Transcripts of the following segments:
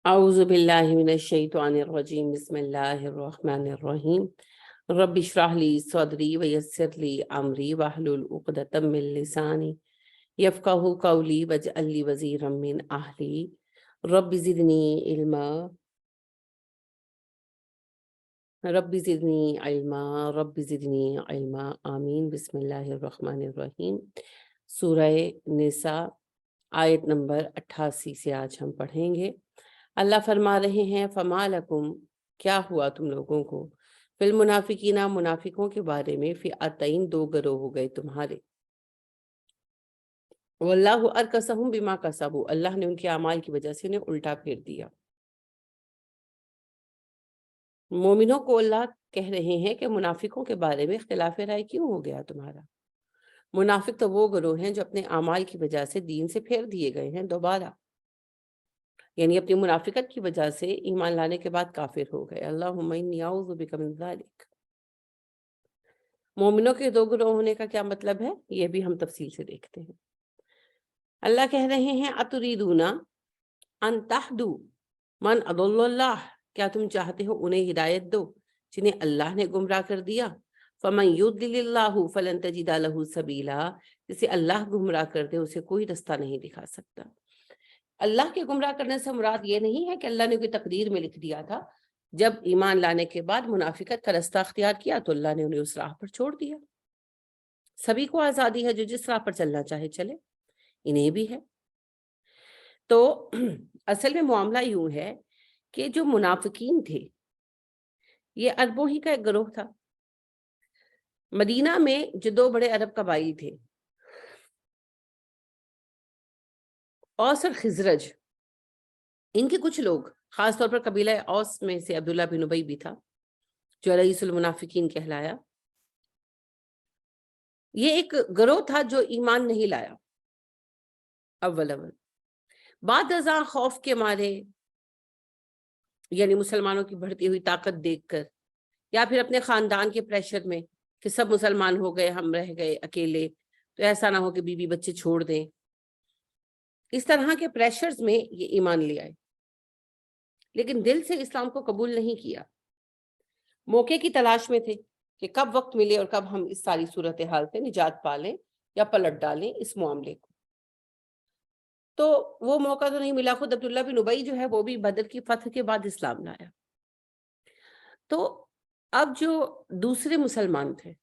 اعوذ باللہ من الشیطان الرجیم بسم اللہ الرحمن الرحیم رب اشرح لی صدری ویسر لی امری واحلل عقدۃ من لسانی یفقہوا قولی واجعل لی وزیرا من اہلی رب زدنی علما رب زدنی علما رب زدنی علما آمین۔ بسم اللہ الرحمن الرحیم۔ سورہ نساء آیت نمبر 88 سے آج ہم پڑھیں گے۔ اللہ فرما رہے ہیں فما لکم، کیا ہوا تم لوگوں کو، فی المنافقین، منافقوں کے بارے میں، فئتین، دو گروہ ہو گئے تمہارے، واللہ ارکسہم بما کسبوا، اللہ نے ان کے اعمال کی وجہ سے انہیں الٹا پھیر دیا۔ مومنوں کو اللہ کہہ رہے ہیں کہ منافقوں کے بارے میں اختلاف رائے کیوں ہو گیا تمہارا؟ منافق تو وہ گروہ ہیں جو اپنے اعمال کی وجہ سے دین سے پھیر دیے گئے ہیں دوبارہ، یعنی اپنی منافقت کی وجہ سے ایمان لانے کے بعد کافر ہو گئے۔ اللہم انی اعوذ بک من ذلک۔ مومنوں کے دو گروہ ہونے کا کیا مطلب ہے، یہ بھی ہم تفصیل سے دیکھتے ہیں۔ اللہ کہہ رہے ہیں اتریدون ان تہدوا من اضل اللہ، کیا تم چاہتے ہو انہیں ہدایت دو جنہیں اللہ نے گمراہ کر دیا؟ فمن یضلل اللہ فلن تجد لہ سبیلا، جسے اللہ گمراہ کر دے اسے کوئی رستہ نہیں دکھا سکتا۔ اللہ کے گمراہ کرنے سے مراد یہ نہیں ہے کہ اللہ نے کوئی تقدیر میں لکھ دیا تھا، جب ایمان لانے کے بعد منافقت کا رستہ اختیار کیا تو اللہ نے انہیں اس راہ پر چھوڑ دیا۔ سبھی کو آزادی ہے، جو جس راہ پر چلنا چاہے چلے، انہیں بھی ہے۔ تو اصل میں معاملہ یوں ہے کہ جو منافقین تھے یہ عربوں ہی کا ایک گروہ تھا۔ مدینہ میں جو دو بڑے عرب قبائل تھے، اوس اور خزرج، ان کے کچھ لوگ، خاص طور پر قبیلہ اوس میں سے عبداللہ بن ابی بھی تھا جو رئیس المنافقین کہلایا، یہ ایک گروہ تھا جو ایمان نہیں لایا اول بعد ازاں خوف کے مارے، یعنی مسلمانوں کی بڑھتی ہوئی طاقت دیکھ کر، یا پھر اپنے خاندان کے پریشر میں کہ سب مسلمان ہو گئے ہم رہ گئے اکیلے، تو ایسا نہ ہو کہ بیوی بچے چھوڑ دیں، اس طرح کے پریشرز میں یہ ایمان لے آئے، لیکن دل سے اسلام کو قبول نہیں کیا۔ موقع کی تلاش میں تھے کہ کب وقت ملے اور کب ہم اس ساری صورتحال سے نجات پا لیں یا پلٹ ڈالیں اس معاملے کو۔ تو وہ موقع تو نہیں ملا۔ خود عبداللہ بن ابی جو ہے وہ بھی بدر کی فتح کے بعد اسلام لایا۔ تو اب جو دوسرے مسلمان تھے،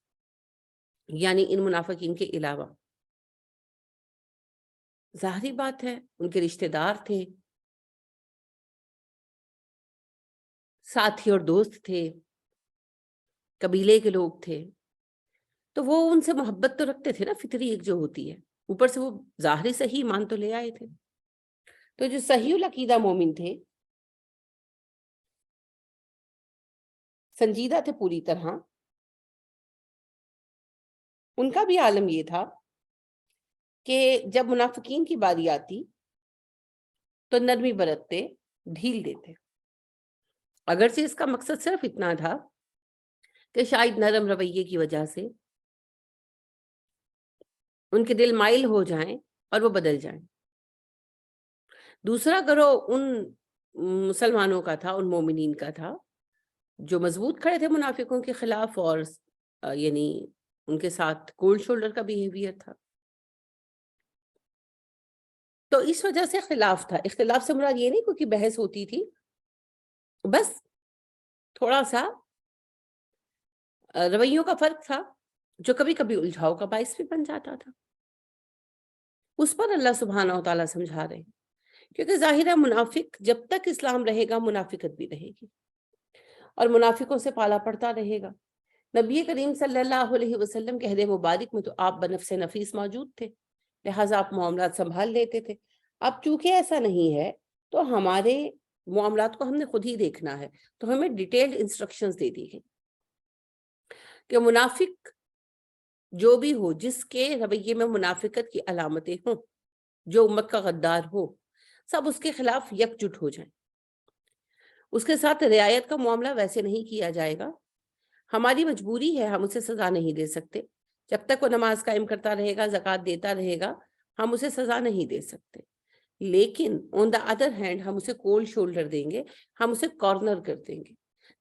یعنی ان منافقین کے علاوہ، ظاہری بات ہے ان کے رشتہ دار تھے، ساتھی اور دوست تھے، قبیلے کے لوگ تھے، تو وہ ان سے محبت تو رکھتے تھے نا، فطری ایک جو ہوتی ہے، اوپر سے وہ ظاہری صحیح ایمان تو لے آئے تھے۔ تو جو صحیح العقیدہ مومن تھے، سنجیدہ تھے پوری طرح، ان کا بھی عالم یہ تھا کہ جب منافقین کی باری آتی تو نرمی برتتے، ڈھیل دیتے، اگرچہ اس کا مقصد صرف اتنا تھا کہ شاید نرم رویے کی وجہ سے ان کے دل مائل ہو جائیں اور وہ بدل جائیں۔ دوسرا گروہ ان مسلمانوں کا تھا، ان مومنین کا تھا جو مضبوط کھڑے تھے منافقوں کے خلاف، اور یعنی ان کے ساتھ کولڈ شولڈر کا بیہیویئر تھا۔ تو اس وجہ سے اختلاف تھا۔ اختلاف سے مراد یہ نہیں کیونکہ بحث ہوتی تھی، بس تھوڑا سا رویوں کا فرق تھا جو کبھی کبھی الجھاؤ کا باعث بھی بن جاتا تھا۔ اس پر اللہ سبحانہ و تعالیٰ سمجھا رہے ہیں، کیونکہ ظاہر ہے منافق جب تک اسلام رہے گا منافقت بھی رہے گی اور منافقوں سے پالا پڑتا رہے گا۔ نبی کریم صلی اللہ علیہ وسلم کے عہد مبارک میں تو آپ بنفس نفیس موجود تھے، لہٰذا آپ معاملات سنبھال لیتے تھے۔ اب چونکہ ایسا نہیں ہے تو ہمارے معاملات کو ہم نے خود ہی دیکھنا ہے، تو ہمیں ڈیٹیلڈ انسٹرکشنز دے دی گئی کہ منافق جو بھی ہو، جس کے رویے میں منافقت کی علامتیں ہوں، جو امت کا غدار ہو، سب اس کے خلاف یکجٹ ہو جائیں۔ اس کے ساتھ رعایت کا معاملہ ویسے نہیں کیا جائے گا، ہماری مجبوری ہے، ہم اسے سزا نہیں دے سکتے۔ جب تک وہ نماز قائم کرتا رہے گا، زکوٰۃ دیتا رہے گا، ہم اسے سزا نہیں دے سکتے۔ لیکن آن دا ادر ہینڈ ہم اسے کولڈ شولڈر دیں گے، ہم اسے کارنر کر دیں گے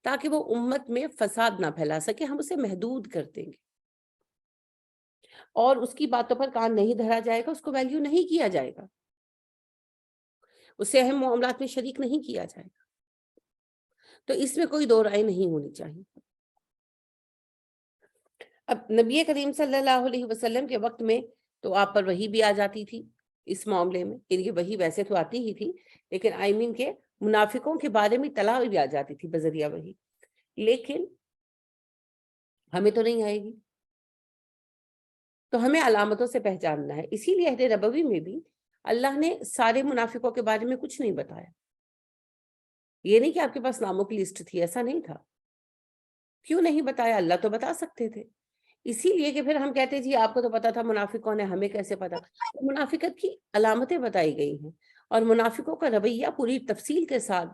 تاکہ وہ امت میں فساد نہ پھیلا سکے، ہم اسے محدود کر دیں گے اور اس کی باتوں پر کان نہیں دھرا جائے گا، اس کو ویلیو نہیں کیا جائے گا، اسے اہم معاملات میں شریک نہیں کیا جائے گا۔ تو اس میں کوئی دو رائے نہیں ہونی چاہیے۔ اب نبی کریم صلی اللہ علیہ وسلم کے وقت میں تو آپ پر وحی بھی آ جاتی تھی اس معاملے میں، یہ وحی ویسے تو آتی ہی تھی، لیکن آئمین کے منافقوں کے بارے میں اطلاع بھی آ جاتی تھی بذریعہ وحی، لیکن ہمیں تو نہیں آئے گی، تو ہمیں علامتوں سے پہچاننا ہے۔ اسی لیے عہد نبوی میں بھی اللہ نے سارے منافقوں کے بارے میں کچھ نہیں بتایا۔ یہ نہیں کہ آپ کے پاس ناموں کی لسٹ تھی، ایسا نہیں تھا۔ کیوں نہیں بتایا؟ اللہ تو بتا سکتے تھے۔ اسی لیے کہ پھر ہم کہتے جی آپ کو تو پتا تھا منافق کون ہے، ہمیں کیسے پتا؟ منافقت کی علامتیں بتائی گئی ہیں اور منافقوں کا رویہ پوری تفصیل کے ساتھ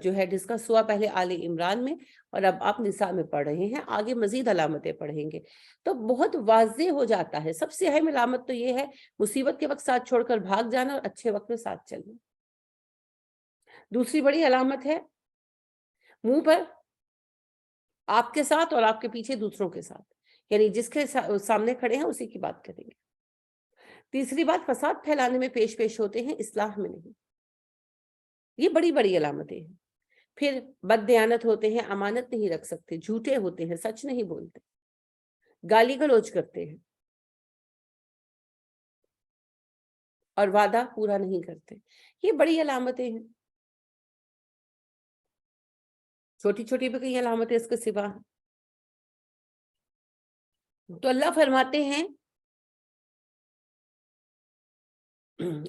جو ہے ڈسکس ہوا، پہلے آل عمران میں اور اب آپ نساء میں پڑھ رہے ہیں، آگے مزید علامتیں پڑھیں گے تو بہت واضح ہو جاتا ہے۔ سب سے اہم علامت تو یہ ہے مصیبت کے وقت ساتھ چھوڑ کر بھاگ جانا اور اچھے وقت میں ساتھ چلنا۔ دوسری بڑی علامت ہے منہ پر آپ کے ساتھ اور آپ کے پیچھے دوسروں کے ساتھ، یعنی جس کے سامنے کھڑے ہیں اسی کی بات کریں گے۔ تیسری بات، فساد پھیلانے میں پیش ہوتے ہیں، اصلاح میں نہیں۔ یہ بڑی بڑی علامتیں ہیں۔ پھر بد دیانت ہوتے ہیں، امانت نہیں رکھ سکتے، جھوٹے ہوتے ہیں، سچ نہیں بولتے، گالی گلوچ کرتے ہیں اور وعدہ پورا نہیں کرتے۔ یہ بڑی علامتیں ہیں، چھوٹی چھوٹی بھی کئی علامتیں اس کے سوا ہیں۔ تو اللہ فرماتے ہیں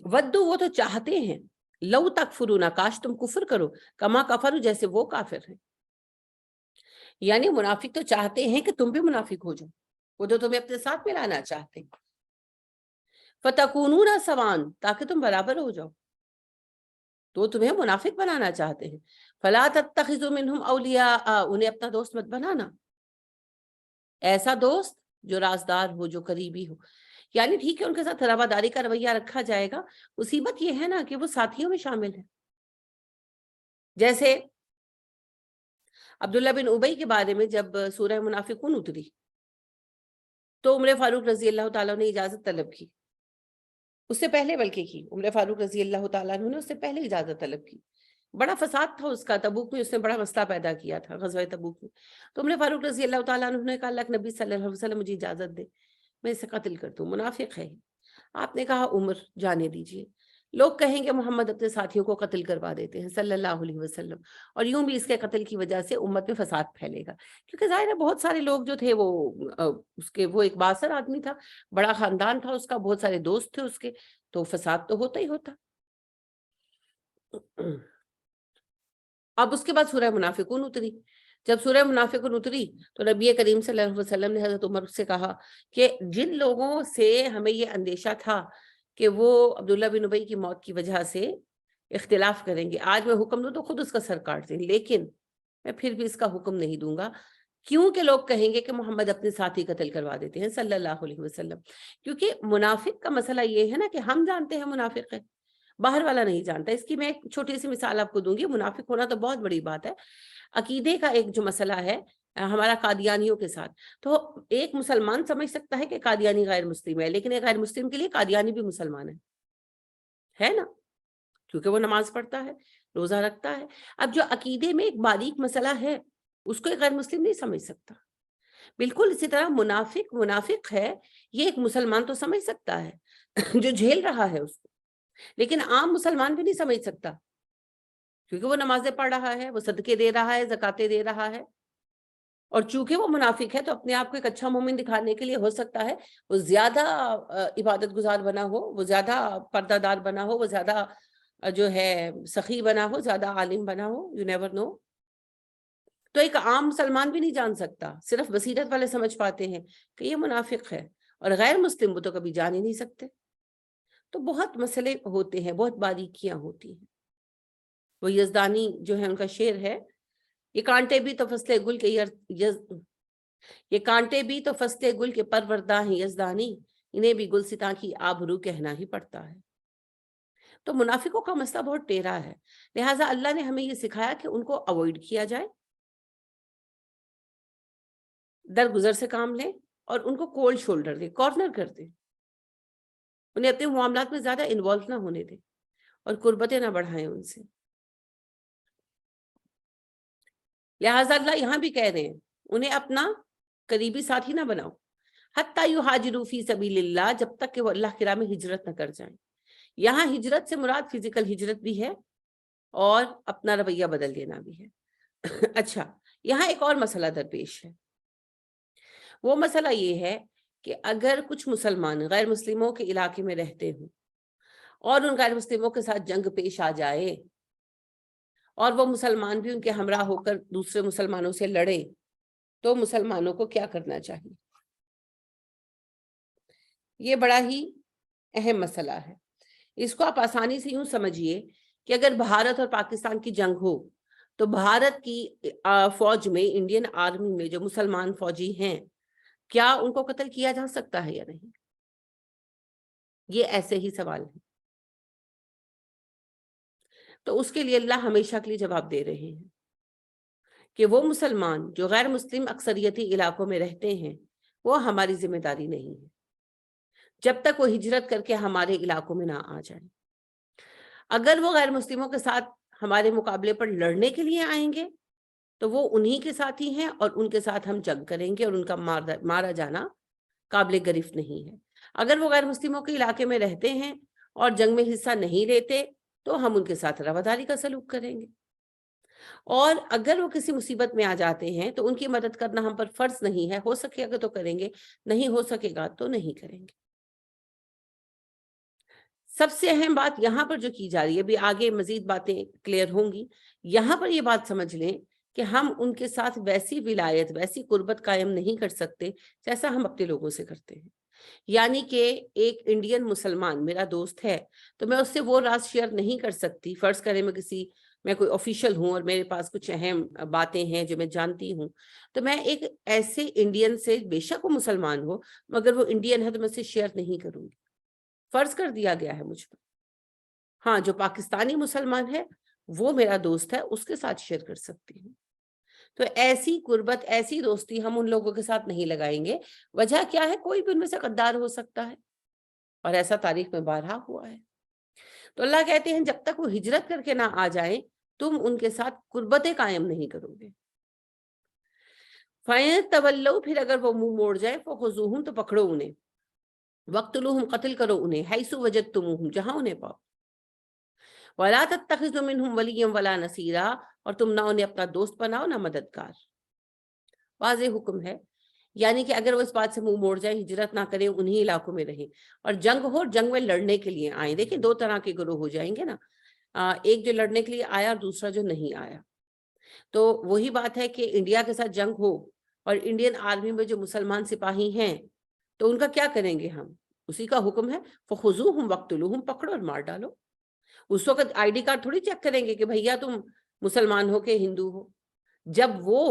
ودو، وہ تو چاہتے ہیں، لو تکفرون، کاش تم کفر کرو، کما کفروا، جیسے وہ کافر ہیں۔ یعنی منافق تو چاہتے ہیں کہ تم بھی منافق ہو جاؤ، وہ تو تمہیں اپنے ساتھ ملانا چاہتے ہیں۔ فتکونون سواء، تاکہ تم برابر ہو جاؤ، تو تمہیں منافق بنانا چاہتے ہیں۔ فلا تتخذوا منهم اولیاء، انہیں اپنا دوست مت بنانا، ایسا دوست جو رازدار ہو، جو قریبی ہو۔ یعنی ٹھیک ہے ان کے ساتھ رواداری کا رویہ رکھا جائے گا، مصیبت یہ ہے نا کہ وہ ساتھیوں میں شامل ہے۔ جیسے عبداللہ بن ابی کے بارے میں جب سورہ منافقون اتری تو عمر فاروق رضی اللہ تعالیٰ نے اجازت طلب کی، اس سے پہلے بلکہ کی، عمر فاروق رضی اللہ تعالیٰ نے اس سے پہلے اجازت طلب کی۔ بڑا فساد تھا اس کا، تبوک میں اس نے بڑا مسئلہ پیدا کیا تھا، غزوہ تبوک میں۔ تو عمر فاروق رضی اللہ تعالیٰ نے کہا اللہ کے نبی صلی اللہ علیہ وسلم مجھے اجازت دے، میں اسے قتل کر دوں، منافق ہے۔ آپ نے کہا عمر جانے دیجئے، لوگ کہیں گے محمد اپنے ساتھیوں کو قتل کروا دیتے ہیں صلی اللہ علیہ وسلم، اور یوں بھی اس کے قتل کی وجہ سے امت میں فساد پھیلے گا، کیونکہ ظاہر ہے بہت سارے لوگ جو تھے وہ وہ ایک بااثر آدمی تھا، بڑا خاندان تھا اس کا، بہت سارے دوست تھے اس کے، تو فساد تو ہوتا ہی ہوتا۔ اب اس کے بعد سورہ منافقون اتری۔ جب سورہ منافقون اتری تو نبی کریم صلی اللہ علیہ وسلم نے حضرت عمر سے کہا کہ جن لوگوں سے ہمیں یہ اندیشہ تھا کہ وہ عبداللہ بن ابی کی موت کی وجہ سے اختلاف کریں گے، آج میں حکم دوں تو خود اس کا سر کاٹ دیں، لیکن میں پھر بھی اس کا حکم نہیں دوں گا، کیونکہ لوگ کہیں گے کہ محمد اپنے ساتھی قتل کروا دیتے ہیں صلی اللہ علیہ وسلم۔ کیونکہ منافق کا مسئلہ یہ ہے نا کہ ہم جانتے ہیں منافق ہے، باہر والا نہیں جانتا۔ اس کی میں ایک چھوٹی سی مثال آپ کو دوں گی، منافق ہونا تو بہت بڑی بات ہے۔ عقیدے کا ایک جو مسئلہ ہے ہمارا قادیانیوں کے ساتھ، تو ایک مسلمان سمجھ سکتا ہے کہ قادیانی غیر مسلم ہے، لیکن ایک غیر مسلم کے لیے قادیانی بھی مسلمان ہے نا، کیونکہ وہ نماز پڑھتا ہے، روزہ رکھتا ہے۔ اب جو عقیدے میں ایک باریک مسئلہ ہے اس کو ایک غیر مسلم نہیں سمجھ سکتا۔ بالکل اسی طرح منافق ہے، یہ ایک مسلمان تو سمجھ سکتا ہے جو جھیل رہا ہے اس کو، لیکن عام مسلمان بھی نہیں سمجھ سکتا، کیونکہ وہ نمازیں پڑھ رہا ہے، وہ صدقے دے رہا ہے، زکاتیں دے رہا ہے، اور چونکہ وہ منافق ہے تو اپنے آپ کو ایک اچھا مومن دکھانے کے لیے ہو سکتا ہے وہ زیادہ عبادت گزار بنا ہو، وہ زیادہ پردہ دار بنا ہو، وہ زیادہ جو ہے سخی بنا ہو، زیادہ عالم بنا ہو، یو نیور نو۔ تو ایک عام مسلمان بھی نہیں جان سکتا، صرف بصیرت والے سمجھ پاتے ہیں کہ یہ منافق ہے، اور غیر مسلم وہ تو کبھی جان ہی نہیں سکتے۔ تو بہت مسئلے ہوتے ہیں، بہت باریکیاں ہوتی ہیں۔ وہ یزدانی جو ہے ان کا شعر ہے، یہ کانٹے بھی تو فصلے گل کے یہ کانٹے بھی تو فصلے گل کے پروردہ ہیں یزدانی، انہیں بھی گلستاں کی آبرو کہنا ہی پڑتا ہے۔ تو منافقوں کا مسئلہ بہت ٹیڑھا ہے، لہٰذا اللہ نے ہمیں یہ سکھایا کہ ان کو اوائڈ کیا جائے، درگزر سے کام لیں اور ان کو کولڈ شولڈر دیں، کارنر کر دیں، انہیں اپنے معاملات میں زیادہ انوالو نہ ہونے دیں اور قربتیں نہ بڑھائیں ان سے۔ لہٰذا اللہ یہاں بھی کہہ رہے ہیں انہیں اپنا قریبی ساتھی نہ بناؤ، حتیٰ یہاجروا فی سبیل اللہ، جب تک کہ وہ اللہ کی راہ میں ہجرت نہ کر جائیں۔ یہاں ہجرت سے مراد فزیکل ہجرت بھی ہے اور اپنا رویہ بدل دینا بھی ہے۔ اچھا، یہاں ایک اور مسئلہ درپیش ہے، وہ مسئلہ یہ ہے کہ اگر کچھ مسلمان غیر مسلموں کے علاقے میں رہتے ہوں اور ان غیر مسلموں کے ساتھ جنگ پیش آ جائے اور وہ مسلمان بھی ان کے ہمراہ ہو کر دوسرے مسلمانوں سے لڑے، تو مسلمانوں کو کیا کرنا چاہیے؟ یہ بڑا ہی اہم مسئلہ ہے۔ اس کو آپ آسانی سے یوں سمجھیے کہ اگر بھارت اور پاکستان کی جنگ ہو تو بھارت کی فوج میں، انڈین آرمی میں جو مسلمان فوجی ہیں، کیا ان کو قتل کیا جا سکتا ہے یا نہیں؟ یہ ایسے ہی سوال ہے۔ تو اس کے لیے اللہ ہمیشہ کے لیے جواب دے رہے ہیں کہ وہ مسلمان جو غیر مسلم اکثریتی علاقوں میں رہتے ہیں وہ ہماری ذمہ داری نہیں ہے جب تک وہ ہجرت کر کے ہمارے علاقوں میں نہ آ جائیں۔ اگر وہ غیر مسلموں کے ساتھ ہمارے مقابلے پر لڑنے کے لیے آئیں گے تو وہ انہی کے ساتھ ہی ہیں اور ان کے ساتھ ہم جنگ کریں گے اور ان کا مارا جانا قابل گرفت نہیں ہے۔ اگر وہ غیر مسلموں کے علاقے میں رہتے ہیں اور جنگ میں حصہ نہیں لیتے تو ہم ان کے ساتھ رواداری کا سلوک کریں گے، اور اگر وہ کسی مصیبت میں آ جاتے ہیں تو ان کی مدد کرنا ہم پر فرض نہیں ہے، ہو سکے گا تو کریں گے، نہیں ہو سکے گا تو نہیں کریں گے۔ سب سے اہم بات یہاں پر جو کی جا رہی ہے، بھی آگے مزید باتیں کلیئر ہوں گی، یہاں پر یہ بات سمجھ لیں کہ ہم ان کے ساتھ ویسی ولایت، ویسی قربت قائم نہیں کر سکتے جیسا ہم اپنے لوگوں سے کرتے ہیں۔ یعنی کہ ایک انڈین مسلمان میرا دوست ہے تو میں اس سے وہ راز شیئر نہیں کر سکتی، فرض کریں میں کوئی آفیشل ہوں اور میرے پاس کچھ اہم باتیں ہیں جو میں جانتی ہوں، تو میں ایک ایسے انڈین سے، بے شک وہ مسلمان ہو مگر وہ انڈین ہے، تو میں اسے شیئر نہیں کروں گی، فرض کر دیا گیا ہے مجھ پر۔ ہاں، جو پاکستانی مسلمان ہے وہ میرا دوست ہے، اس کے ساتھ شیئر کر سکتی ہوں۔ تو ایسی قربت، ایسی دوستی ہم ان لوگوں کے ساتھ نہیں لگائیں گے۔ وجہ کیا ہے؟ کوئی بھی ان میں سے غدار ہو سکتا ہے، اور ایسا تاریخ میں بارہا ہوا ہے۔ تو اللہ کہتے ہیں جب تک وہ ہجرت کر کے نہ آ جائیں تم ان کے ساتھ قربتیں قائم نہیں کرو گے۔ فَإِن تَوَلَّوْا، پھر اگر وہ منہ موڑ جائیں، فَخُذُوهُمْ، تو پکڑو انہیں، وَاقْتُلُوهُمْ، قتل کرو انہیں، حَيْثُ وَجَدتُّمُوهُمْ، جہاں انہیں پاؤ، وَلَا تَتَّخِذُوا مِنْهُمْ وَلِيًّا وَلَا نَصِيرًا، اور تم نہ انہیں اپنا دوست بناؤ نہ مددگار۔ واضح حکم ہے، یعنی کہ اگر وہ اس بات سے منہ موڑ جائیں، ہجرت نہ کریں، انہی علاقوں میں رہیں، اور جنگ ہو، جنگ میں لڑنے کے لیے آئیں۔ دیکھیں دو طرح کے گروہ ہو جائیں گے نا، ایک جو لڑنے کے لیے آیا اور دوسرا جو نہیں آیا۔ تو وہی بات ہے کہ انڈیا کے ساتھ جنگ ہو اور انڈین آرمی میں جو مسلمان سپاہی ہیں تو ان کا کیا کریں گے ہم؟ اسی کا حکم ہے، فخذوہم وقتلوہم، پکڑو اور مار ڈالو۔ اس وقت آئی ڈی کارڈ تھوڑی چیک کریں گے کہ بھیا تم مسلمان ہو کہ ہندو ہو۔ جب وہ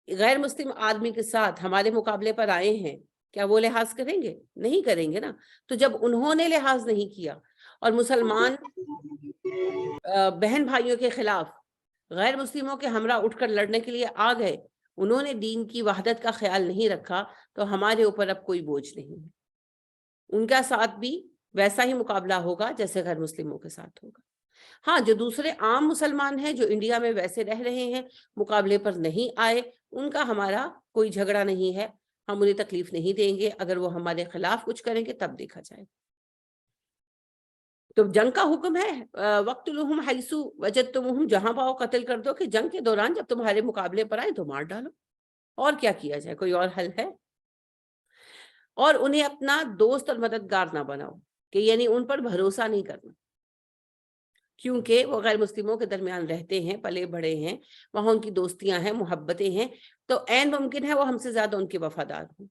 غیر مسلم آدمی کے ساتھ ہمارے مقابلے پر آئے ہیں، کیا وہ لحاظ کریں گے؟ نہیں کریں گے نا۔ تو جب انہوں نے لحاظ نہیں کیا اور مسلمان بہن بھائیوں کے خلاف غیر مسلموں کے ہمراہ اٹھ کر لڑنے کے لیے آ گئے، انہوں نے دین کی وحدت کا خیال نہیں رکھا، تو ہمارے اوپر اب کوئی بوجھ نہیں ہے۔ ان کا ساتھ بھی ویسا ہی مقابلہ ہوگا جیسے غیر مسلموں کے ساتھ ہوگا۔ ہاں، جو دوسرے عام مسلمان ہیں جو انڈیا میں ویسے رہ رہے ہیں، مقابلے پر نہیں آئے، ان کا ہمارا کوئی جھگڑا نہیں ہے، ہم انہیں تکلیف نہیں دیں گے۔ اگر وہ ہمارے خلاف کچھ کریں گے تب دیکھا جائے۔ تو جنگ کا حکم ہے، وَاقْتُلُوهُمْ حَيْثُ وَجَدتُّمُوهُمْ، جہاں پاؤ قتل کر دو، کہ جنگ کے دوران جب تمہارے مقابلے پر آئے تو مار ڈالو۔ اور کیا کیا جائے؟ کوئی اور حل ہے؟ اور انہیں اپنا دوست اور مددگار نہ بناؤ، کہ یعنی ان پر بھروسہ نہیں کرنا، کیونکہ وہ غیر مسلموں کے درمیان رہتے ہیں، پلے بڑے ہیں، وہاں ان کی دوستیاں ہیں، محبتیں ہیں، تو عین ممکن ہے وہ ہم سے زیادہ ان کے وفادار ہوں۔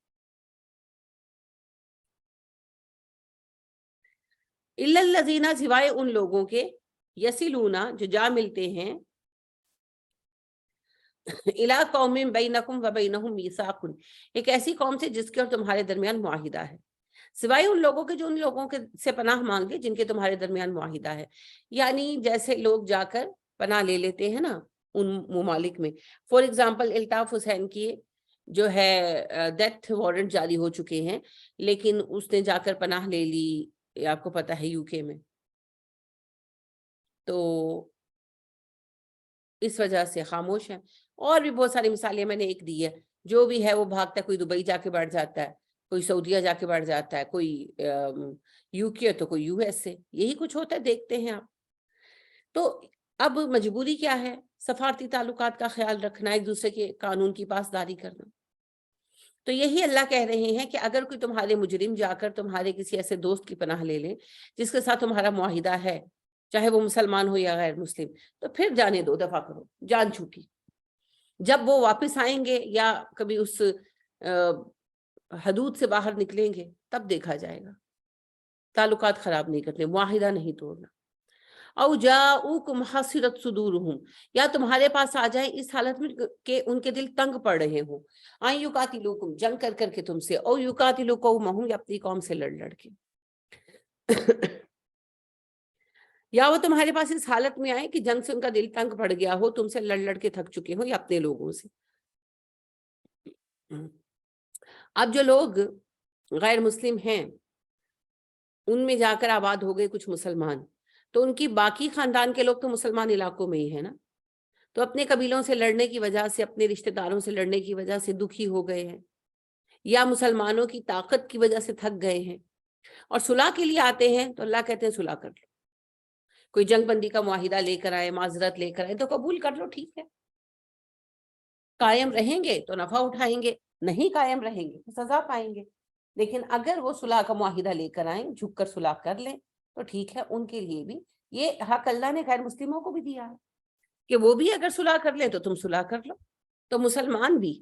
الا الذین، سوائے ان لوگوں کے، یصلون، جو جا ملتے ہیں، الی قوم بینکم و بینہم میثاق، ایک ایسی قوم سے جس کے اور تمہارے درمیان معاہدہ ہے۔ سوائے ان لوگوں کے جو ان لوگوں کے سے پناہ مانگے جن کے تمہارے درمیان معاہدہ ہے. یعنی جیسے لوگ جا کر پناہ لے لیتے ہیں نا ان ممالک میں. فار ایگزامپل الطاف حسین کی جو ہے ڈیتھ وارنٹ جاری ہو چکے ہیں، لیکن اس نے جا کر پناہ لے لی، آپ کو پتا ہے UK میں. تو اس وجہ سے خاموش ہیں. اور بھی بہت ساری مثالیں میں نے ایک دی ہے. جو بھی ہے وہ بھاگتا ہے، کوئی دبئی جا کے بیٹھ جاتا ہے، کوئی سعودیہ جا کے بیٹھ جاتا ہے، کوئی UK تو کوئی US سے. یہی کچھ ہوتا ہے، دیکھتے ہیں آپ. تو اب مجبوری کیا ہے؟ سفارتی تعلقات کا خیال رکھنا، ایک دوسرے کے قانون کی پاسداری کرنا. تو یہی اللہ کہہ رہے ہیں کہ اگر کوئی تمہارے مجرم جا کر تمہارے کسی ایسے دوست کی پناہ لے لیں جس کے ساتھ تمہارا معاہدہ ہے، چاہے وہ مسلمان ہو یا غیر مسلم، تو پھر جانے دو، دفع کرو، جان چھوٹی. جب وہ واپس آئیں گے یا کبھی اس حدود سے باہر نکلیں گے تب دیکھا جائے گا. تعلقات خراب نہیں کرنے، معاہدہ نہیں توڑنا. او جاؤکم حصرت صدورہم، یا تمہارے پاس آ جائیں اس حالت میں کہ ان کے دل تنگ پڑ رہے ہوں. آئیں یقاتلوکم، جنگ کر کر کے تم سے، او یقاتلو قومہم، یا اپنی قوم سے لڑ لڑ کے. یا وہ تمہارے پاس اس حالت میں آئے کہ جنگ سے ان کا دل تنگ پڑ گیا ہو، تم سے لڑ لڑ کے تھک چکے ہو، یا اپنے لوگوں سے. اب جو لوگ غیر مسلم ہیں ان میں جا کر آباد ہو گئے کچھ مسلمان، تو ان کی باقی خاندان کے لوگ تو مسلمان علاقوں میں ہی ہے نا. تو اپنے قبیلوں سے لڑنے کی وجہ سے، اپنے رشتہ داروں سے لڑنے کی وجہ سے دکھی ہو گئے ہیں، یا مسلمانوں کی طاقت کی وجہ سے تھک گئے ہیں اور صلح کے لیے آتے ہیں، تو اللہ کہتے ہیں صلح کر لو. کوئی جنگ بندی کا معاہدہ لے کر آئے، معذرت لے کر آئے، تو قبول کر لو، ٹھیک ہے. قائم رہیں گے تو نفع اٹھائیں گے، نہیں قائم رہیں گے تو سزا پائیں گے. لیکن اگر وہ صلح کا معاہدہ لے کر آئیں، جھک کر صلح کر لیں، تو ٹھیک ہے. ان کے لیے بھی یہ حق اللہ نے غیر مسلموں کو بھی دیا ہے کہ وہ بھی اگر صلح کر لیں تو تم صلح کر لو. تو مسلمان بھی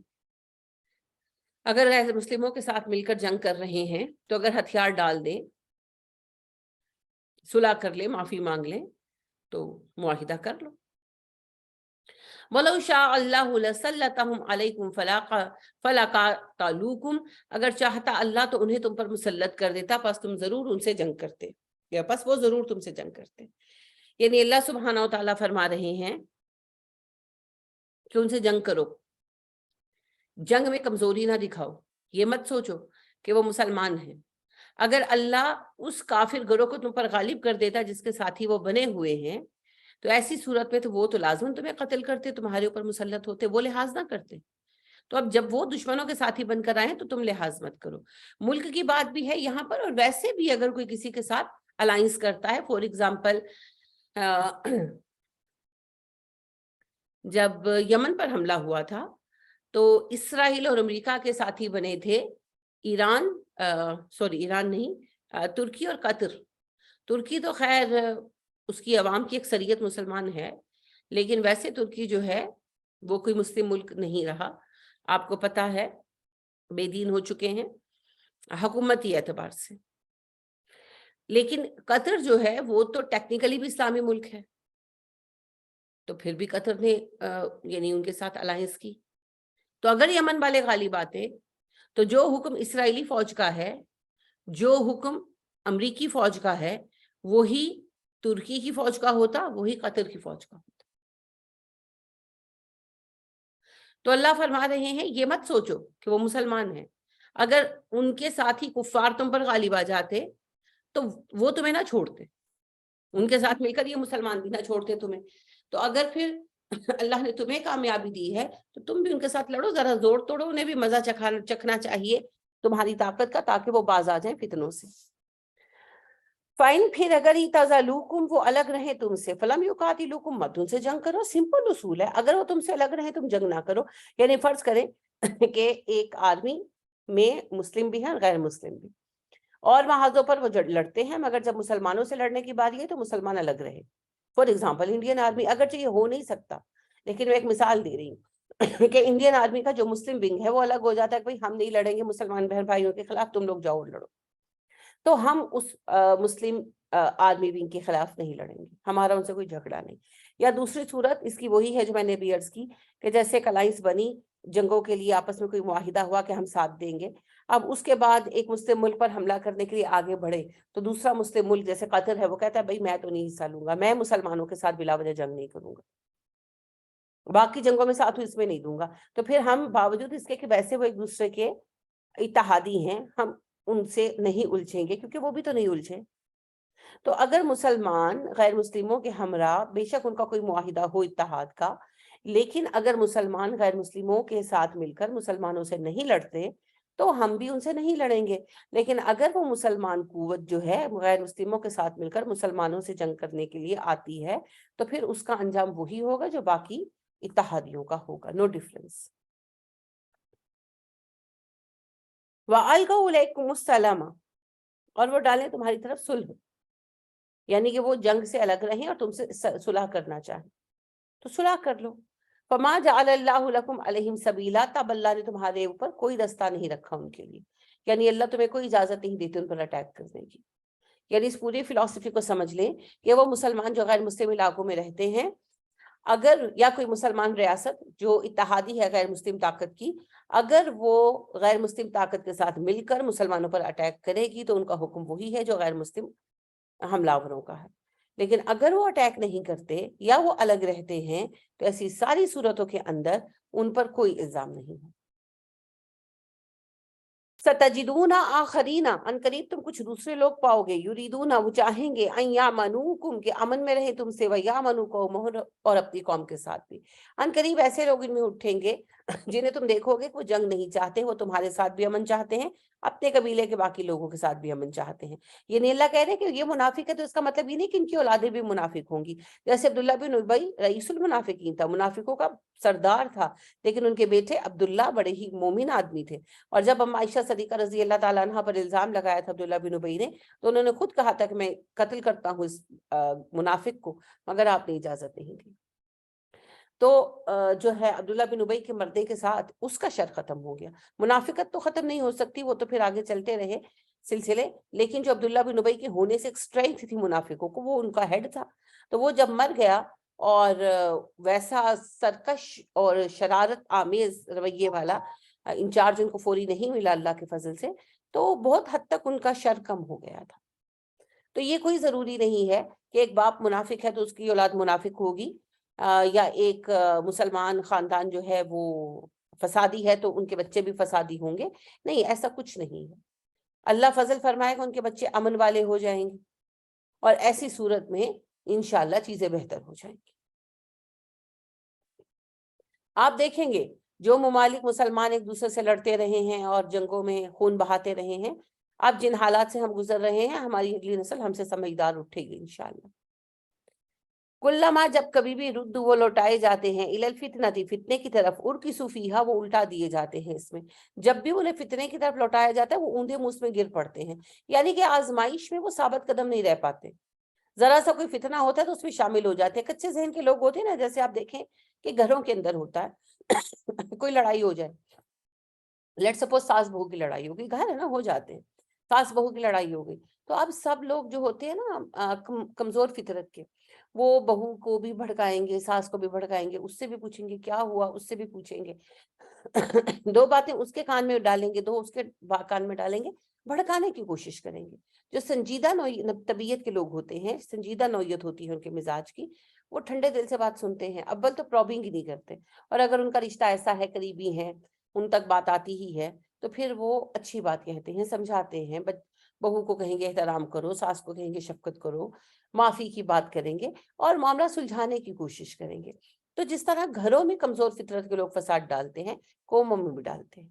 اگر غیر مسلموں کے ساتھ مل کر جنگ کر رہے ہیں تو اگر ہتھیار ڈال دیں، صلح کر لیں، معافی مانگ لیں، تو معاہدہ کر لو. وَلَوْ شَاءَ اللَّهُ لَسَلَّطَهُمْ عَلَيْكُمْ فَلَا قَاتَلُوكُمْ، اگر چاہتا اللہ تو انہیں تم پر مسلط کر دیتا، پس تم ضرور ان سے جنگ کرتے، یا پس وہ ضرور تم سے جنگ کرتے. یعنی اللہ سبحانہ و تعالیٰ فرما رہے ہیں کہ ان سے جنگ کرو، جنگ میں کمزوری نہ دکھاؤ. یہ مت سوچو کہ وہ مسلمان ہیں. اگر اللہ اس کافر گروہ کو تم پر غالب کر دیتا جس کے ساتھی وہ بنے ہوئے ہیں، تو ایسی صورت میں تو وہ تو لازم تمہیں قتل کرتے، تمہارے اوپر مسلط ہوتے، وہ لحاظ نہ کرتے. تو اب جب وہ دشمنوں کے ساتھی بن کر آئیں تو تم لحاظ مت کرو. ملک کی بات بھی ہے یہاں پر، اور ویسے بھی اگر کوئی کسی کے ساتھ الائنس کرتا ہے، فور ایگزامپل جب یمن پر حملہ ہوا تھا تو اسرائیل اور امریکہ کے ساتھی بنے تھے ایران، ایران نہیں، ترکی اور قطر. ترکی تو خیر اس کی عوام کی اکثریت مسلمان ہے، لیکن ویسے ترکی جو ہے وہ کوئی مسلم ملک نہیں رہا، آپ کو پتا ہے، بے دین ہو چکے ہیں حکومتی اعتبار سے. لیکن قطر جو ہے وہ تو ٹیکنیکلی بھی اسلامی ملک ہے، تو پھر بھی قطر نے یعنی ان کے ساتھ الائنس کی. تو اگر یمن والے غالب آتے تو جو حکم اسرائیلی فوج کا ہے، جو حکم امریکی فوج کا ہے، وہی ترکی کی فوج کا ہوتا، وہی قطر کی فوج کا ہوتا. تو اللہ فرما رہے ہیں یہ مت سوچو کہ وہ مسلمان ہیں، اگر ان کے ساتھی کفار تم پر غالب آ جاتے تو وہ تمہیں نہ چھوڑتے، ان کے ساتھ مل کر یہ مسلمان بھی نہ چھوڑتے تمہیں. تو اگر پھر اللہ نے تمہیں کامیابی دی ہے تو تم بھی ان کے ساتھ لڑو، ذرا زور توڑو، انہیں بھی مزہ چکھنا چاہیے تمہاری طاقت کا، تاکہ وہ باز آ جائیں فتنوں سے. فائن، پھر اگر اعتزلوکم، وہ الگ رہیں تم سے، فلم یقاتلوکم، مت ان سے جنگ کرو. سمپل اصول ہے، اگر وہ تم سے الگ رہیں تم جنگ نہ کرو. یعنی فرض کریں کہ ایک آرمی میں مسلم بھی ہیں غیر مسلم بھی، اور محاذوں پر وہ لڑتے ہیں، مگر جب مسلمانوں سے لڑنے کی باری ہے تو مسلمان الگ رہے. فار ایگزامپل انڈین آرمی، اگرچہ یہ ہو نہیں سکتا لیکن میں ایک مثال دے رہی ہوں کہ انڈین آرمی کا جو مسلم ونگ ہے وہ الگ ہو جاتا ہے کہ بھائی ہم نہیں لڑیں گے مسلمان بہن بھائیوں کے خلاف، تم لوگ جاؤ اور لڑو. تو ہم اس مسلم آرمی ونگ کے خلاف نہیں لڑیں گے، ہمارا ان سے کوئی جھگڑا نہیں. یا دوسری صورت اس کی وہی ہے جو میں نے بھی عرض کی کہ جیسے ایک الائنس بنی، جنگوں کے لیے آپس میں کوئی معاہدہ ہوا کہ ہم ساتھ دیں گے. اب اس کے بعد ایک مسلم ملک پر حملہ کرنے کے لیے آگے بڑھے تو دوسرا مسلم ملک جیسے قطر ہے وہ کہتا ہے بھائی میں تو نہیں حصہ لوں گا، میں مسلمانوں کے ساتھ بلا وجہ جنگ نہیں کروں گا، باقی جنگوں میں ساتھ ہوں اس میں نہیں دوں گا. تو پھر ہم باوجود اس کے کہ ویسے وہ ایک دوسرے کے اتحادی ہیں، ہم ان سے نہیں الجھیں گے کیونکہ وہ بھی تو نہیں الجھے. تو اگر مسلمان غیر مسلموں کے ہمراہ بے شک ان کا کوئی معاہدہ ہو اتحاد کا، لیکن اگر مسلمان غیر مسلموں کے ساتھ مل کر مسلمانوں سے نہیں لڑتے تو ہم بھی ان سے نہیں لڑیں گے. لیکن اگر وہ مسلمان قوت جو ہے غیر مسلموں کے ساتھ مل کر مسلمانوں سے جنگ کرنے کے لیے آتی ہے تو پھر اس کا انجام وہی ہوگا جو باقی اتحادیوں کا ہوگا. No difference. وَأَلْقَوْا إِلَيْكُمُ السَّلَامَ، اور وہ ڈالیں تمہاری طرف صلح، یعنی کہ وہ جنگ سے الگ رہیں اور تم سے صلح کرنا چاہیں تو صلح کر لو. فما جعل اللہ لکم علیہم سبیلا، تب اللہ نے تمہارے اوپر کوئی رستہ نہیں رکھا ان کے لیے، یعنی اللہ تمہیں کوئی اجازت نہیں دیتے ان پر اٹیک کرنے کی. یعنی اس پوری فلسفی کو سمجھ لیں کہ وہ مسلمان جو غیر مسلم علاقوں میں رہتے ہیں، اگر یا کوئی مسلمان ریاست جو اتحادی ہے غیر مسلم طاقت کی، اگر وہ غیر مسلم طاقت کے ساتھ مل کر مسلمانوں پر اٹیک کرے گی تو ان کا حکم وہی ہے جو غیر مسلم حملہ آوروں کا ہے. لیکن اگر وہ اٹیک نہیں کرتے یا وہ الگ رہتے ہیں تو ایسی ساری صورتوں کے اندر ان پر کوئی الزام نہیں ہے. ستجدون آخرین، ان قریب تم کچھ دوسرے لوگ پاؤ گے، یریدون وہ چاہیں گے، ان یامنوکم کہ امن میں رہیں تم سے، ویامنوا قومہ اور اپنی قوم کے ساتھ بھی. ان قریب ایسے لوگ ان میں اٹھیں گے جنہیں تم دیکھو گے کہ وہ جنگ نہیں چاہتے، وہ تمہارے ساتھ بھی امن چاہتے ہیں، اپنے قبیلے کے باقی لوگوں کے ساتھ بھی امن چاہتے ہیں. یہ نہیں اللہ کہہ رہے کہ یہ منافق ہے تو اس کا مطلب یہ نہیں کہ ان کی اولادیں بھی منافق ہوں گی. جیسے عبداللہ بن ابی رئیس المنافقین تھا، منافقوں کا سردار تھا، لیکن ان کے بیٹے عبداللہ بڑے ہی مومن آدمی تھے. اور جب اما عائشہ صدیقہ رضی اللہ تعالیٰ عنہ پر الزام لگایا تھا عبداللہ بن ابی نے، تو انہوں نے خود کہا تھا کہ میں قتل کرتا ہوں اس منافق کو، مگر آپ نے اجازت نہیں دی. تو جو ہے عبداللہ بن ابی کے مردے کے ساتھ اس کا شر ختم ہو گیا. منافقت تو ختم نہیں ہو سکتی، وہ تو پھر آگے چلتے رہے سلسلے، لیکن جو عبداللہ بن ابی کے ہونے سے ایک اسٹرینتھ تھی منافقوں کو، وہ ان کا ہیڈ تھا. تو وہ جب مر گیا اور ویسا سرکش اور شرارت آمیز رویے والا انچارج ان کو فوری نہیں ملا اللہ کے فضل سے، تو بہت حد تک ان کا شر کم ہو گیا تھا. تو یہ کوئی ضروری نہیں ہے کہ ایک باپ منافق ہے تو اس کی اولاد منافق ہوگی، یا ایک مسلمان خاندان جو ہے وہ فسادی ہے تو ان کے بچے بھی فسادی ہوں گے. نہیں، ایسا کچھ نہیں ہے. اللہ فضل فرمائے گا ان کے بچے امن والے ہو جائیں گے، اور ایسی صورت میں انشاءاللہ چیزیں بہتر ہو جائیں گی. آپ دیکھیں گے جو ممالک مسلمان ایک دوسرے سے لڑتے رہے ہیں اور جنگوں میں خون بہاتے رہے ہیں، اب جن حالات سے ہم گزر رہے ہیں ہماری اگلی نسل ہم سے سمجھدار اٹھے گی انشاءاللہ. کلما، جب کبھی بھی رد وہ لوٹائے جاتے ہیں، الی الفتنۃ فتنے کی طرف، ارکسوا فیہا وہ الٹا دیے جاتے ہیں اس میں. جب بھی انہیں فتنے کی طرف لوٹایا جاتا ہے وہ اوندھے منہ میں گر پڑتے ہیں، یعنی کہ آزمائش میں وہ ثابت قدم نہیں رہ پاتے. ذرا سا کوئی فتنہ ہوتا ہے تو اس میں شامل ہو جاتے ہیں. کچے ذہن کے لوگ ہوتے ہیں نا، جیسے آپ دیکھیں کہ گھروں کے اندر ہوتا ہے کوئی لڑائی ہو جائے، لیٹ سپوز ساس بہو کی لڑائی ہوگی، گھر ہے نا، ہو جاتے ہیں، ساس بہو کی لڑائی ہو گئی تو اب سب لوگ جو ہوتے ہیں نا کمزور فطرت کے، وہ بہو کو بھی بھڑکائیں گے، ساس کو بھی بھڑکائیں گے، اس سے بھی پوچھیں گے کیا ہوا، اس سے بھی پوچھیں گے دو باتیں اس کے کان میں ڈالیں گے، دو اس کے کان میں ڈالیں گے، بھڑکانے کی کوشش کریں گے. جو سنجیدہ طبیعت کے لوگ ہوتے ہیں، سنجیدہ نوعیت ہوتی ہے ان کے مزاج کی، وہ ٹھنڈے دل سے بات سنتے ہیں، اول تو پرابنگ ہی نہیں کرتے. اور اگر ان کا رشتہ ایسا ہے، قریبی ہے، ان تک بات آتی ہی ہے، تو پھر وہ اچھی بات کہتے ہیں، سمجھاتے ہیں. بہو کو کہیں گے احترام کرو، ساس کو کہیں گے شفقت کرو، معافی کی بات کریں گے اور معاملہ سلجھانے کی کوشش کریں گے. تو جس طرح گھروں میں کمزور فطرت کے لوگ فساد ڈالتے ہیں، قوموں میں بھی ڈالتے ہیں.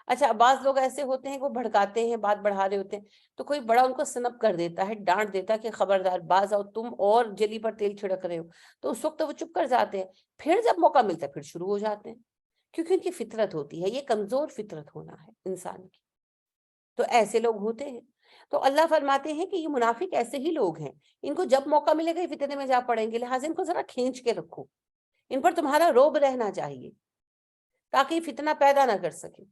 اچھا، بعض لوگ ایسے ہوتے ہیں کہ وہ بھڑکاتے ہیں، بات بڑھا رہے ہوتے ہیں تو کوئی بڑا ان کو سنپ کر دیتا ہے، ڈانٹ دیتا ہے کہ خبردار باز آؤ، تم اور جلی پر تیل چھڑک رہے ہو. تو اس وقت وہ چپ کر جاتے ہیں، پھر جب موقع ملتا ہے پھر شروع ہو جاتے ہیں، کیونکہ ان کی فطرت ہوتی ہے، یہ کمزور فطرت ہونا ہے انسان کی. تو ایسے لوگ ہوتے ہیں. تو اللہ فرماتے ہیں کہ یہ منافق ایسے ہی لوگ ہیں، ان کو جب موقع ملے گا یہ فتنے میں جا پڑیں گے، لہٰذا ان کو ذرا کھینچ کے رکھو، ان پر تمہارا رعب رہنا چاہیے تاکہ یہ فتنہ پیدا نہ کر سکے.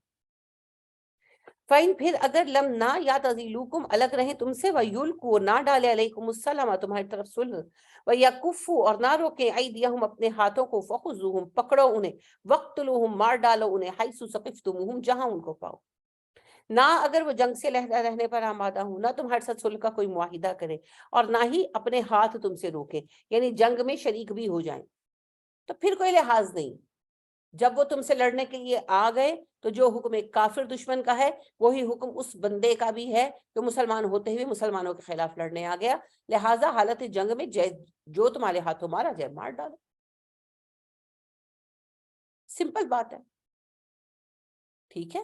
فَإِن، پھر اگر لم نہ یعتزلوکم الگ رہیں تم سے، وَیُلْقُوا نہ ڈالے علیکم السلام تمہاری طرف صلح، وَیَکُفُّوا اور نہ روکیں ایدیہم اپنے ہاتھوں کو، فَخُذُوہم پکڑو انہیں، وَاقْتُلُوہم مار ڈالو انہیں، حیث ثقفتموہم جہاں ان کو پاؤ. نہ اگر وہ جنگ سے رہنے پر آمادہ ہوں، نہ تمہارے ساتھ صلح کا کوئی معاہدہ کرے، اور نہ ہی اپنے ہاتھ تم سے روکے، یعنی جنگ میں شریک بھی ہو جائیں، تو پھر کوئی لحاظ نہیں۔ جب وہ تم سے لڑنے کے لیے آ گئے تو جو حکم ایک کافر دشمن کا ہے وہی حکم اس بندے کا بھی ہے جو مسلمان ہوتے ہوئے مسلمانوں کے خلاف لڑنے آ گیا، لہٰذا حالت جنگ میں جو تمہارے ہاتھوں مارا جائے مار ڈالو، سمپل بات ہے، ٹھیک ہے۔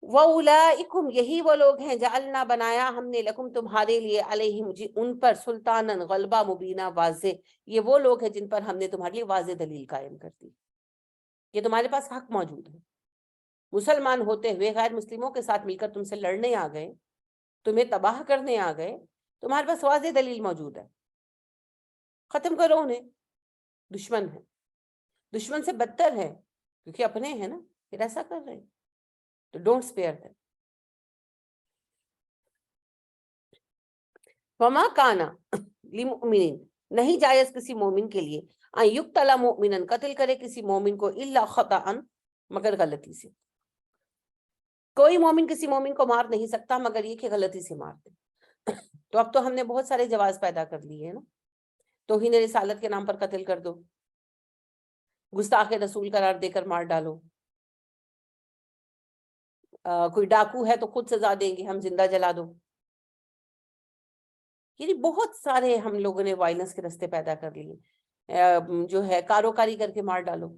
وَأُولَئِكُمْ یہی وہ لوگ ہیں جعلنا بنایا ہم نے لکم تمہارے لیے علیہم ان پر سلطاناً غلبہ مبینہ واضح، یہ وہ لوگ ہیں جن پر ہم نے تمہارے لیے واضح دلیل قائم کر دی، یہ تمہارے پاس حق موجود ہے۔ مسلمان ہوتے ہوئے غیر مسلموں کے ساتھ مل کر تم سے لڑنے آ گئے، تمہیں تباہ کرنے آ گئے، تمہارے پاس واضح دلیل موجود ہے، ختم کرو انہیں، دشمن ہے، دشمن سے بدتر ہے کیونکہ اپنے ہیں نا، پھر ایسا کر رہے ہیں تو ڈونٹ اسپیئر دیم۔ وما کانا لمؤمن نہیں جائز کسی مومن کے لیے ان یقتل مؤمنا قتل کرے کسی مومن کو الا خطأ مگر غلطی سے، کوئی مومن کسی مومن کو مار نہیں سکتا مگر یہ کہ غلطی سے مار دے۔ تو اب تو ہم نے بہت سارے جواز پیدا کر لیے ہیں نا، توہین رسالت کے نام پر قتل کر دو، گستاخ رسول قرار دے کر مار ڈالو، کوئی ڈاکو ہے تو خود سزا دیں گے ہم زندہ جلا دو، یعنی بہت سارے ہم لوگوں نے وائلنس کے رستے پیدا کر لیے، جو ہے کاروکاری کر کے مار ڈالو،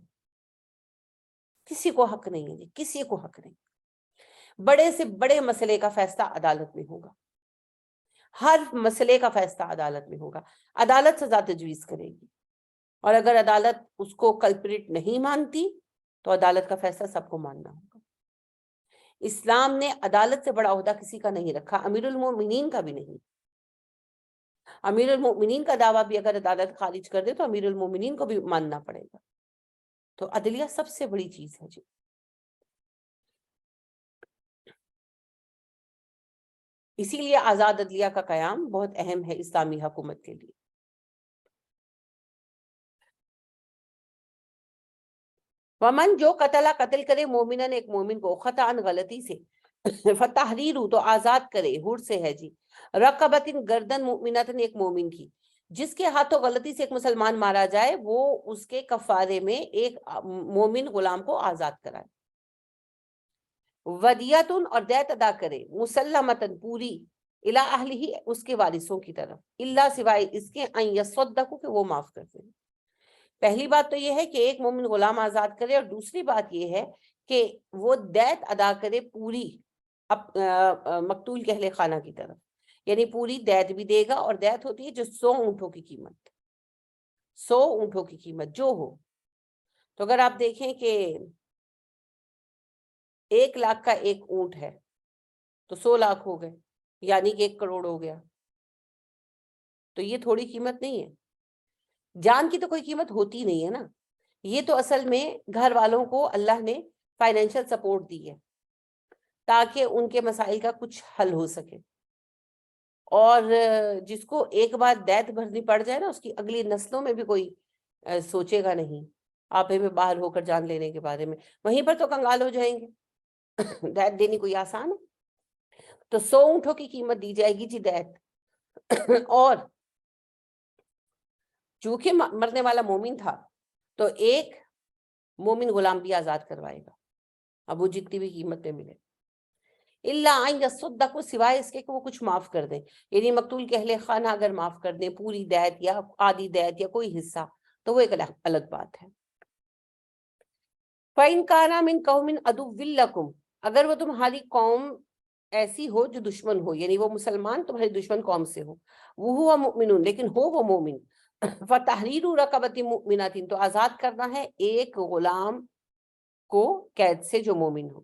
کسی کو حق نہیں ہے جی، کسی کو حق نہیں۔ بڑے سے بڑے مسئلے کا فیصلہ عدالت میں ہوگا، ہر مسئلے کا فیصلہ عدالت میں ہوگا، عدالت سزا تجویز کرے گی، اور اگر عدالت اس کو کلپریٹ نہیں مانتی تو عدالت کا فیصلہ سب کو ماننا ہوگا۔ اسلام نے عدالت سے بڑا عہدہ کسی کا نہیں رکھا، امیر المومنین کا بھی نہیں۔ امیر المومنین کا دعویٰ بھی اگر عدالت خارج کر دے تو امیر المومنین کو بھی ماننا پڑے گا، تو عدلیہ سب سے بڑی چیز ہے جی۔ اسی لیے آزاد عدلیہ کا قیام بہت اہم ہے اسلامی حکومت کے لیے۔ ومن جو قتل کرے مومنن ایک مومن کو خطأ غلطی سے، فتحریر تو آزاد کرے، ہر سے ہے جی، رقبت گردن مؤمنۃ ایک مومن کی، جس کے ہاتھوں غلطی سے ایک مسلمان مارا جائے وہ اس کے کفارے میں ایک مومن غلام کو آزاد کرائے، ودیتن اور دیت ادا کرے، مسلمتن پوری، الی اہلہ اس کے وارثوں کی طرف، اللہ سوائے اس کے ان یصدقوا کہ وہ معاف کر دیں۔ پہلی بات تو یہ ہے کہ ایک مومن غلام آزاد کرے، اور دوسری بات یہ ہے کہ وہ دیت ادا کرے پوری مقتول کے اہل خانہ کی طرف، یعنی پوری دیت بھی دے گا، اور دیت ہوتی ہے جو 100 اونٹوں کی قیمت، 100 اونٹوں کی قیمت جو ہو۔ تو اگر آپ دیکھیں کہ 1 لاکھ کا ایک اونٹ ہے تو 100 لاکھ ہو گئے، یعنی کہ 1 کروڑ ہو گیا، تو یہ تھوڑی قیمت نہیں ہے۔ جان کی تو کوئی قیمت ہوتی نہیں ہے نا، یہ تو اصل میں گھر والوں کو اللہ نے فائنینشل سپورٹ دی ہے تاکہ ان کے مسائل کا کچھ حل ہو سکے، اور جس کو ایک بار دیت بھرنی پڑ جائے نا اس کی اگلی نسلوں میں بھی کوئی سوچے گا نہیں آپے میں باہر ہو کر جان لینے کے بارے میں، وہیں پر تو کنگال ہو جائیں گے۔ دیت دینی کوئی آسان ہے؟ تو 100 اونٹوں کی قیمت دی جائے گی جی دیت، اور چونکہ مرنے والا مومن تھا تو ایک مومن غلام بھی آزاد کروائے گا، اب وہ جتنی بھی قیمت میں ملے، اللہ ان یصدقوا سوائے اس کے کہ وہ کچھ معاف کر دیں، یعنی مقتول کے اہل خانہ اگر معاف کر دیں پوری دیت یا آدھی دیت یا کوئی حصہ تو وہ ایک الگ بات ہے۔ فَإِن كَانَ مِن قَوْمٍ عَدُوٍّ لَكُمْ اگر وہ تمہاری قوم ایسی ہو جو دشمن ہو، یعنی وہ مسلمان تمہاری دشمن قوم سے ہو، وَهُوَ مُؤْمِنٌ لیکن ہو وہ مومن، فَتَحْرِيرُ رَقَبَةٍ مُؤْمِنَةٍ تو آزاد کرنا ہے ایک غلام کو قید سے جو مومن ہو۔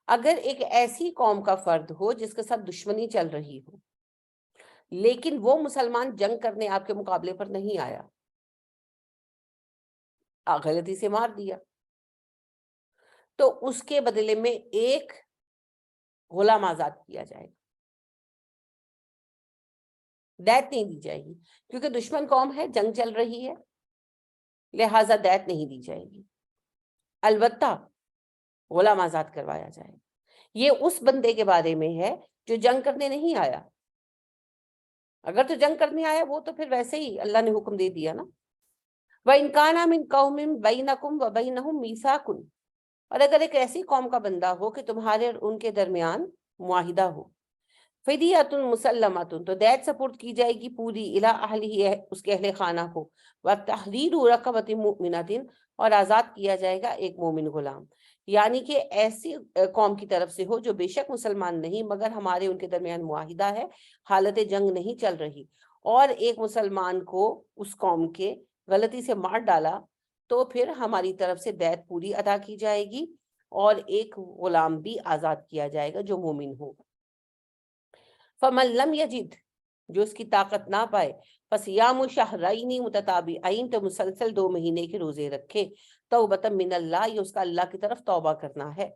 اگر ایک ایسی قوم کا فرد ہو جس کے ساتھ دشمنی چل رہی ہو لیکن وہ مسلمان جنگ کرنے آپ کے مقابلے پر نہیں آیا، غلطی سے مار دیا، تو اس کے بدلے میں ایک غلام آزاد کیا جائے گا، دیت نہیں دی جائے گی کیونکہ دشمن قوم ہے، جنگ چل رہی ہے، لہٰذا دیت نہیں دی جائے گی۔ البتہ غلام آزاد کروایا جائے. یہ اس بندے کے بارے میں ہے جو جنگ کرنے نہیں آیا. اگر تو جنگ کرنے آیا وہ تو پھر ویسے ہی اللہ نے حکم دے دیا نا. وَإِنْ كَانَ مِنْ قَوْمٍ بَيْنَكُمْ وَبَيْنَهُمْ مِيثَاقٌ, اور اگر ایک ایسی قوم کا بندہ ہو کہ تمہارے اور ان کے درمیان معاہدہ ہو, فدیۃ مسلمۃ, تو دیت سپورٹ کی جائے گی پوری الی اہلہ, اس کے اہل خانہ کو, وتحریر رقبۃ مؤمنۃ, اور آزاد کیا جائے گا ایک مومن غلام. یعنی کہ ایسی قوم کی طرف سے ہو جو بے شک مسلمان نہیں مگر ہمارے ان کے درمیان معاہدہ ہے, حالت جنگ نہیں چل رہی, اور ایک مسلمان کو اس قوم کے غلطی سے مار ڈالا تو پھر ہماری طرف سے بیعت پوری ادا کی جائے گی اور ایک غلام بھی آزاد کیا جائے گا جو مومن ہو. فَمَن لَمْ يَجِدْ, جو اس کی طاقت نہ پائے, فَصِيَامُ شَهْرَيْنِ مُتَتَابِعَيْنِ, تو مسلسل 2 مہینے کے روزے رکھے, توبۃ من اللہ, یہ اس کا اللہ کی طرف توبہ کرنا ہے.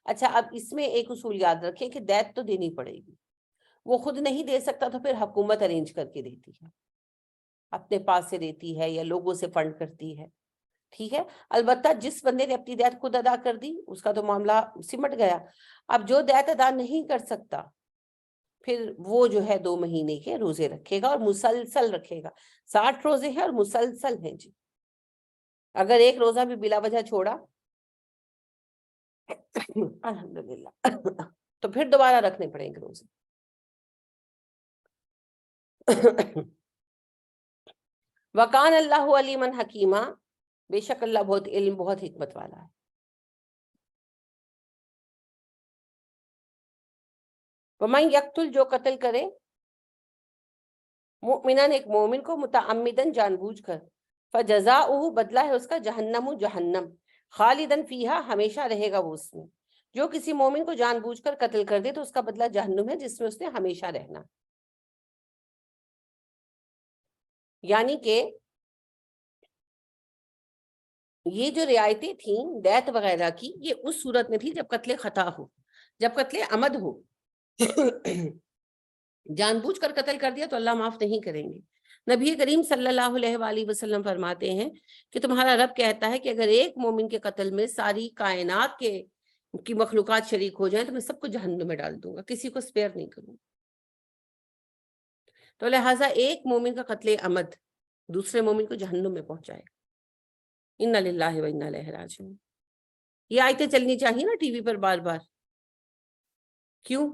اچھا, اب اس میں ایک اصول یاد رکھیں کہ دیت تو دینی پڑے گی. وہ خود نہیں دے سکتا تو پھر حکومت ارینج کر کے دیتی ہے, اپنے پاس سے دیتی ہے یا لوگوں سے فنڈ کرتی ہے. ٹھیک ہے, البتہ جس بندے نے اپنی دیت خود ادا کر دی اس کا تو معاملہ سمٹ گیا. اب جو دیت ادا نہیں کر سکتا پھر وہ جو ہے 2 مہینے کے روزے رکھے گا, اور مسلسل رکھے گا. 60 روزے ہیں اور مسلسل ہیں جی. اگر ایک روزہ بھی بلا وجہ چھوڑا الحمدللہ تو پھر دوبارہ رکھنے پڑیں گے روزے. وَقَانَ اللَّهُ عَلِيمًا حَكِيمًا, بے شک اللہ بہت علم بہت حکمت والا ہے. وَمَن يَقْتُلْ, جو قتل کرے, مؤمناً, ایک مومن کو, متعمداً, جان بوجھ کر, فَجَزَاؤُهُ, بدلہ ہے اس کا, جہنم, جہنم, خالداً فیہا, ہمیشہ رہے گا وہ اس میں. جو کسی مومن کو جان بوجھ کر قتل کر دے تو اس کا بدلہ جہنم ہے جس میں اس نے ہمیشہ رہنا. یعنی کہ یہ جو رعایتیں تھیں دیت وغیرہ کی, یہ اس صورت میں تھی جب قتل خطا ہو, جب قتل عمد ہو. جان بوجھ کر قتل کر دیا تو اللہ معاف نہیں کریں گے. نبی کریم صلی اللہ علیہ وآلہ وسلم فرماتے ہیں کہ تمہارا رب کہتا ہے کہ اگر ایک مومن کے قتل میں ساری کائنات کی مخلوقات شریک ہو جائیں تو میں سب کو جہنم میں ڈال دوں گا, کسی کو سپیئر نہیں کروں. تو لہٰذا ایک مومن کا قتل عمد دوسرے مومن کو جہنم میں پہنچائے گا. اِنَّا لِلَّهِ وَإِنَّا إِلَيْهِ راجعون. یہ آیتیں چلنی چاہیے نا ٹی وی پر بار بار. کیوں؟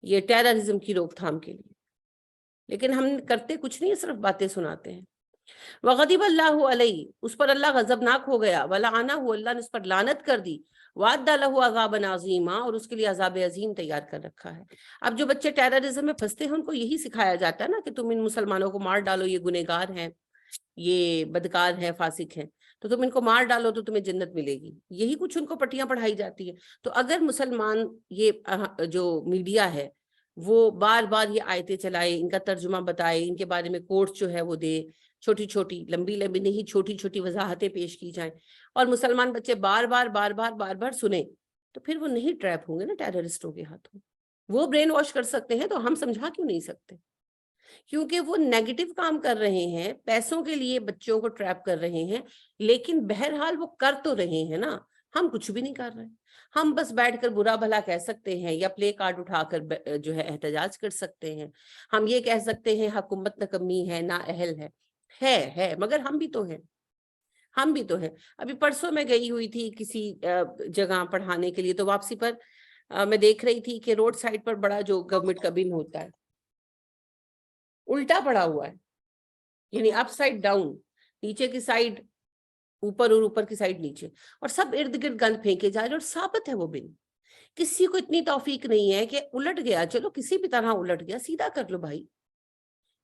یہ ٹیررزم کی روک تھام کے لیے. لیکن ہم کرتے کچھ نہیں, صرف باتیں سناتے ہیں. وغضب اللہ علیہ, اس پر اللہ غضبناک ہو گیا. ولعنہ, اللہ نے اس پر لعنت کر دی. وعد لہ عذابا عظیما, اور اس کے لیے عذاب عظیم تیار کر رکھا ہے. اب جو بچے ٹیررزم میں پھنستے ہیں ان کو یہی سکھایا جاتا ہے نا کہ تم ان مسلمانوں کو مار ڈالو, یہ گنہگار ہیں, یہ بدکار ہیں, فاسق ہیں, تو تم ان کو مار ڈالو تو تمہیں جنت ملے گی. یہی کچھ ان کو پٹیاں پڑھائی جاتی ہے. تو اگر مسلمان, یہ جو میڈیا ہے وہ بار بار یہ آیتیں چلائے, ان کا ترجمہ بتائے, ان کے بارے میں کوٹس جو ہے وہ دے, چھوٹی چھوٹی, لمبی لمبی نہیں, چھوٹی چھوٹی وضاحتیں پیش کی جائیں, اور مسلمان بچے بار بار سنیں, تو پھر وہ نہیں ٹریپ ہوں گے نا ٹیررسٹوں کے ہاتھوں. وہ برین واش کر سکتے ہیں تو ہم سمجھا کیوں نہیں سکتے؟ کیونکہ وہ نیگیٹو کام کر رہے ہیں, پیسوں کے لیے بچوں کو ٹریپ کر رہے ہیں, لیکن بہرحال وہ کر تو رہے ہیں نا. ہم کچھ بھی نہیں کر رہے, ہم بس بیٹھ کر برا بھلا کہہ سکتے ہیں یا پلے کارڈ اٹھا کر جو ہے احتجاج کر سکتے ہیں. ہم یہ کہہ سکتے ہیں حکومت ناکمی ہے, نااہل ہے, مگر ہم بھی تو ہیں, ہم بھی تو ہیں. ابھی پرسوں میں گئی ہوئی تھی کسی جگہ پڑھانے کے لیے, تو واپسی پر میں دیکھ رہی تھی کہ روڈ سائڈ پر بڑا جو گورنمنٹ کا بن ہوتا ہے الٹا پڑا ہوا ہے, یعنی اپ سائڈ ڈاؤن, نیچے کی سائڈ اوپر اور اوپر کی سائڈ نیچے, اور سب ارد گرد گند پھینکے جا رہے, اور ثابت ہے وہ بن. کسی کو اتنی توفیق نہیں ہے کہ الٹ گیا, چلو کسی بھی طرح الٹ گیا, سیدھا کر لو بھائی.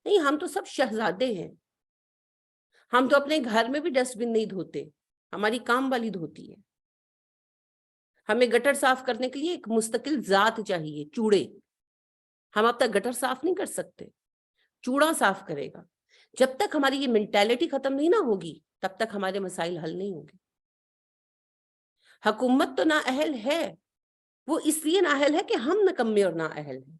نہیں, ہم تو سب شہزادے ہیں. ہم تو اپنے گھر میں بھی ڈسٹ بن نہیں دھوتے, ہماری کام والی دھوتی ہے. ہمیں گٹر صاف کرنے کے لیے ایک مستقل ذات چاہیے, چوڑے. ہم اب تک گٹر صاف نہیں کر سکتے, چوڑا صاف کرے گا. جب تک ہماری یہ مینٹالٹی ختم نہیں نہ ہوگی تب تک ہمارے مسائل حل نہیں ہوں گے. حکومت تو نااہل ہے, وہ اس لیے نااہل ہے کہ ہم نکمے اور نااہل ہیں.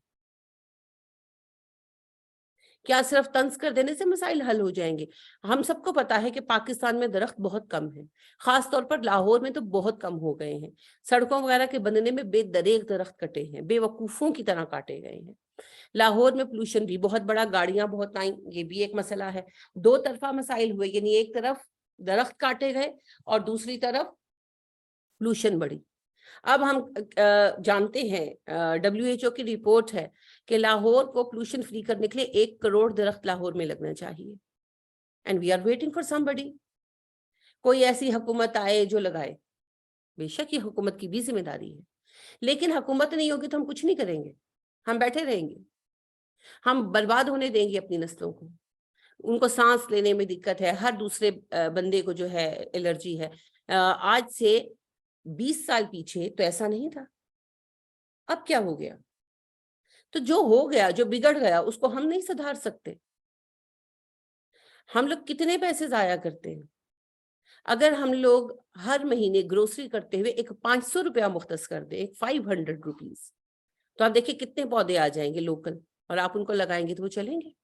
کیا صرف طنز کر دینے سے مسائل حل ہو جائیں گے؟ ہم سب کو پتا ہے کہ پاکستان میں درخت بہت کم ہیں، خاص طور پر لاہور میں تو بہت کم ہو گئے ہیں، سڑکوں وغیرہ کے بننے میں بے دریغ درخت کٹے ہیں، بے وقوفوں کی طرح کاٹے گئے ہیں۔ لاہور میں پولوشن بھی بہت بڑا، گاڑیاں بہت آئیں، یہ بھی ایک مسئلہ ہے۔ دو طرفہ مسائل ہوئے، یعنی ایک طرف درخت کاٹے گئے اور دوسری طرف پولوشن بڑھی۔ اب ہم جانتے ہیں، WHO کی رپورٹ ہے کہ لاہور کو پولوشن فری کرنے کے لیے 1 کروڑ درخت لاہور میں لگنا چاہیے، and we are waiting for somebody۔ کوئی ایسی حکومت آئے جو لگائے، بے شک یہ حکومت کی بھی ذمہ داری ہے، لیکن حکومت نہیں ہوگی تو ہم کچھ نہیں کریں گے، ہم بیٹھے رہیں گے، ہم برباد ہونے دیں گے اپنی نسلوں کو۔ ان کو سانس لینے میں دقت ہے، ہر دوسرے بندے کو جو ہے الرجی ہے۔ آج سے 20 سال پیچھے تو ایسا نہیں تھا، اب کیا ہو گیا؟ تو جو ہو گیا، جو بگڑ گیا، اس کو ہم نہیں سدھار سکتے۔ ہم لوگ کتنے پیسے ضائع کرتے ہیں؟ اگر ہم لوگ ہر مہینے گروسری کرتے ہوئے ایک 500 روپیہ مختص کر دیں، ایک 500 روپیز، تو آپ دیکھیں کتنے پودے آ جائیں گے لوکل، اور آپ ان کو لگائیں گے تو وہ چلیں گے۔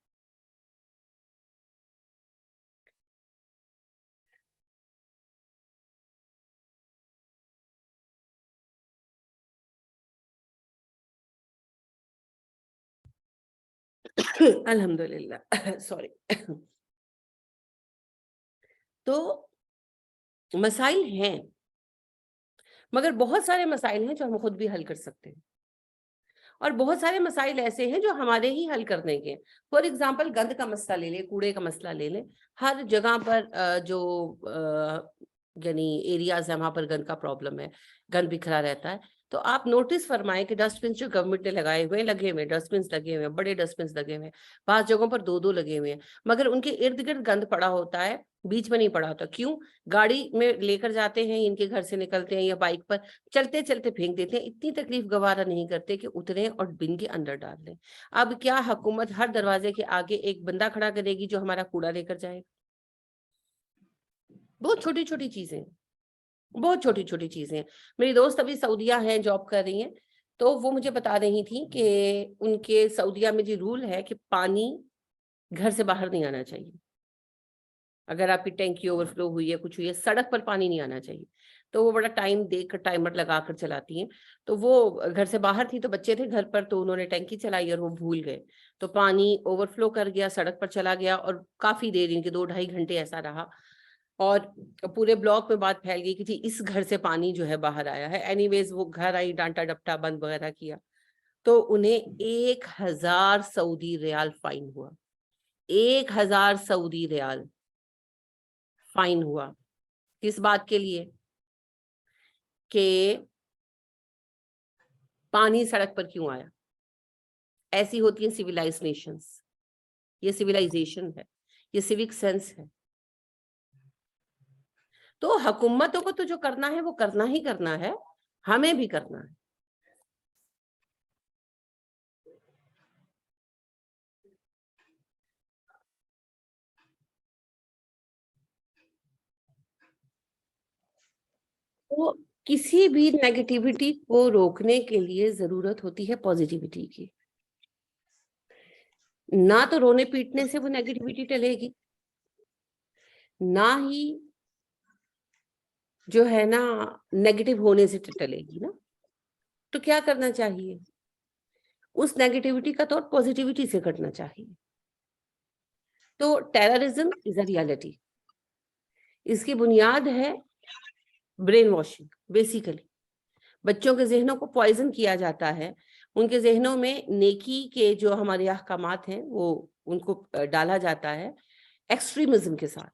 الحمدللہ سوری۔ تو مسائل ہیں، مگر بہت سارے مسائل ہیں جو ہم خود بھی حل کر سکتے ہیں، اور بہت سارے مسائل ایسے ہیں جو ہمارے ہی حل کرنے کے ہیں۔ فار ایگزامپل گند کا مسئلہ لے لیں، کوڑے کا مسئلہ لے لیں۔ ہر جگہ پر جو یعنی ایریاز ہیں وہاں پر گند کا پرابلم ہے، گند بکھرا رہتا ہے، تو آپ نوٹس فرمائیں کہ ڈسٹ بنس جو گورنمنٹ نے لگائے ہوئے ہیں، لگے ہوئے ڈسٹ بنس لگے ہوئے ہیں، بڑے ڈسٹ بنس لگے ہوئے ہیں، بعض جگہوں پر 2 لگے ہوئے ہیں، مگر ان کے ارد گرد گند پڑا ہوتا ہے، بیچ میں نہیں پڑا ہوتا۔ کیوں؟ گاڑی میں لے کر جاتے ہیں، ان کے گھر سے نکلتے ہیں یا بائک پر چلتے چلتے پھینک دیتے ہیں، اتنی تکلیف گوارا نہیں کرتے کہ اتریں اور بن کے اندر ڈال دیں۔ اب کیا حکومت ہر دروازے کے آگے ایک بندہ کھڑا کرے گی جو ہمارا کوڑا لے کر جائے؟ بہت چھوٹی چھوٹی چیزیں، بہت چھوٹی چھوٹی چیزیں۔ میری دوست ابھی سعودیہ ہیں، جاب کر رہی ہیں، تو وہ مجھے بتا رہی تھی کہ ان کے سعودیہ میں جو رول ہے کہ پانی گھر سے باہر نہیں آنا چاہیے۔ اگر آپ کی ٹینکی اوور فلو ہوئی ہے، کچھ ہوئی ہے، سڑک پر پانی نہیں آنا چاہیے۔ تو وہ بڑا ٹائم دے کر ٹائمر لگا کر چلاتی ہیں۔ تو وہ گھر سے باہر تھی، تو بچے تھے گھر پر، تو انہوں نے ٹینکی چلائی اور وہ بھول گئے، تو پانی اوور فلو کر گیا، سڑک پر چلا گیا، اور کافی دیر، ان کے 2-2.5 گھنٹے ایسا رہا، اور پورے بلاک میں بات پھیل گئی کہ جی اس گھر سے پانی جو ہے باہر آیا ہے۔ اینی ویز وہ گھر آئی، ڈانٹا ڈپٹا بند وغیرہ کیا، تو انہیں 1000 سعودی ریال فائن ہوا۔ 1000 سعودی ریال فائن ہوا۔ کس بات کے لیے؟ کہ پانی سڑک پر کیوں آیا۔ ایسی ہوتی ہیں سیویلائز نیشنز، یہ سیویلائزیشن ہے، یہ سیوک سینس ہے۔ تو حکومتوں کو تو جو کرنا ہے وہ کرنا ہی کرنا ہے، ہمیں بھی کرنا ہے۔ تو کسی بھی نیگیٹیوٹی کو روکنے کے لیے ضرورت ہوتی ہے پازیٹیوٹی کی۔ نہ تو رونے پیٹنے سے وہ نیگیٹیوٹی ٹلے گی، نہ ہی جو ہے نا نیگیٹو ہونے سے ٹلے گی نا۔ تو کیا کرنا چاہیے؟ اس نیگیٹیوٹی کا طور پازیٹیوٹی سے کرنا چاہیے۔ تو ٹیررزم از اے ریالٹی، اس کی بنیاد ہے برین واشنگ۔ بیسیکلی بچوں کے ذہنوں کو پوائزن کیا جاتا ہے، ان کے ذہنوں میں نیکی کے جو ہمارے احکامات ہیں وہ ان کو ڈالا جاتا ہے ایکسٹریمزم کے ساتھ،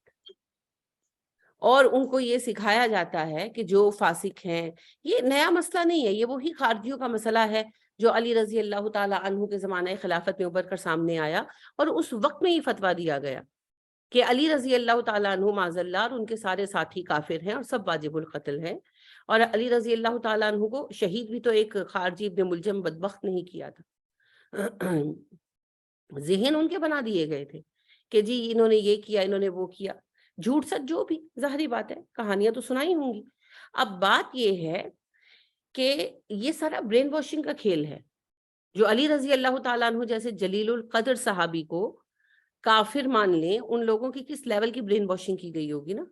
اور ان کو یہ سکھایا جاتا ہے کہ جو فاسق ہیں، یہ نیا مسئلہ نہیں ہے، یہ وہی خارجیوں کا مسئلہ ہے جو علی رضی اللہ تعالی عنہ کے زمانہ خلافت میں ابھر کر سامنے آیا، اور اس وقت میں یہ فتویٰ دیا گیا کہ علی رضی اللہ تعالیٰ عنہ معاذ اللہ اور ان کے سارے ساتھی کافر ہیں اور سب واجب القتل ہیں، اور علی رضی اللہ تعالیٰ عنہ کو شہید بھی تو ایک خارجی ابن ملجم بدبخت نہیں کیا تھا، ذہن ان کے بنا دیے گئے تھے کہ جی انہوں نے یہ کیا، انہوں نے وہ کیا، جھوٹ سچ جو بھی، ظاہری بات ہے کہانیاں تو سنائی ہوں گی۔ اب بات یہ ہے کہ یہ سارا برین واشنگ کا کھیل ہے، جو علی رضی اللہ تعالیٰ عنہ جیسے جلیل القدر صحابی کو کافر مان لیں، ان لوگوں کی کس لیول کی برین واشنگ کی گئی ہوگی نا.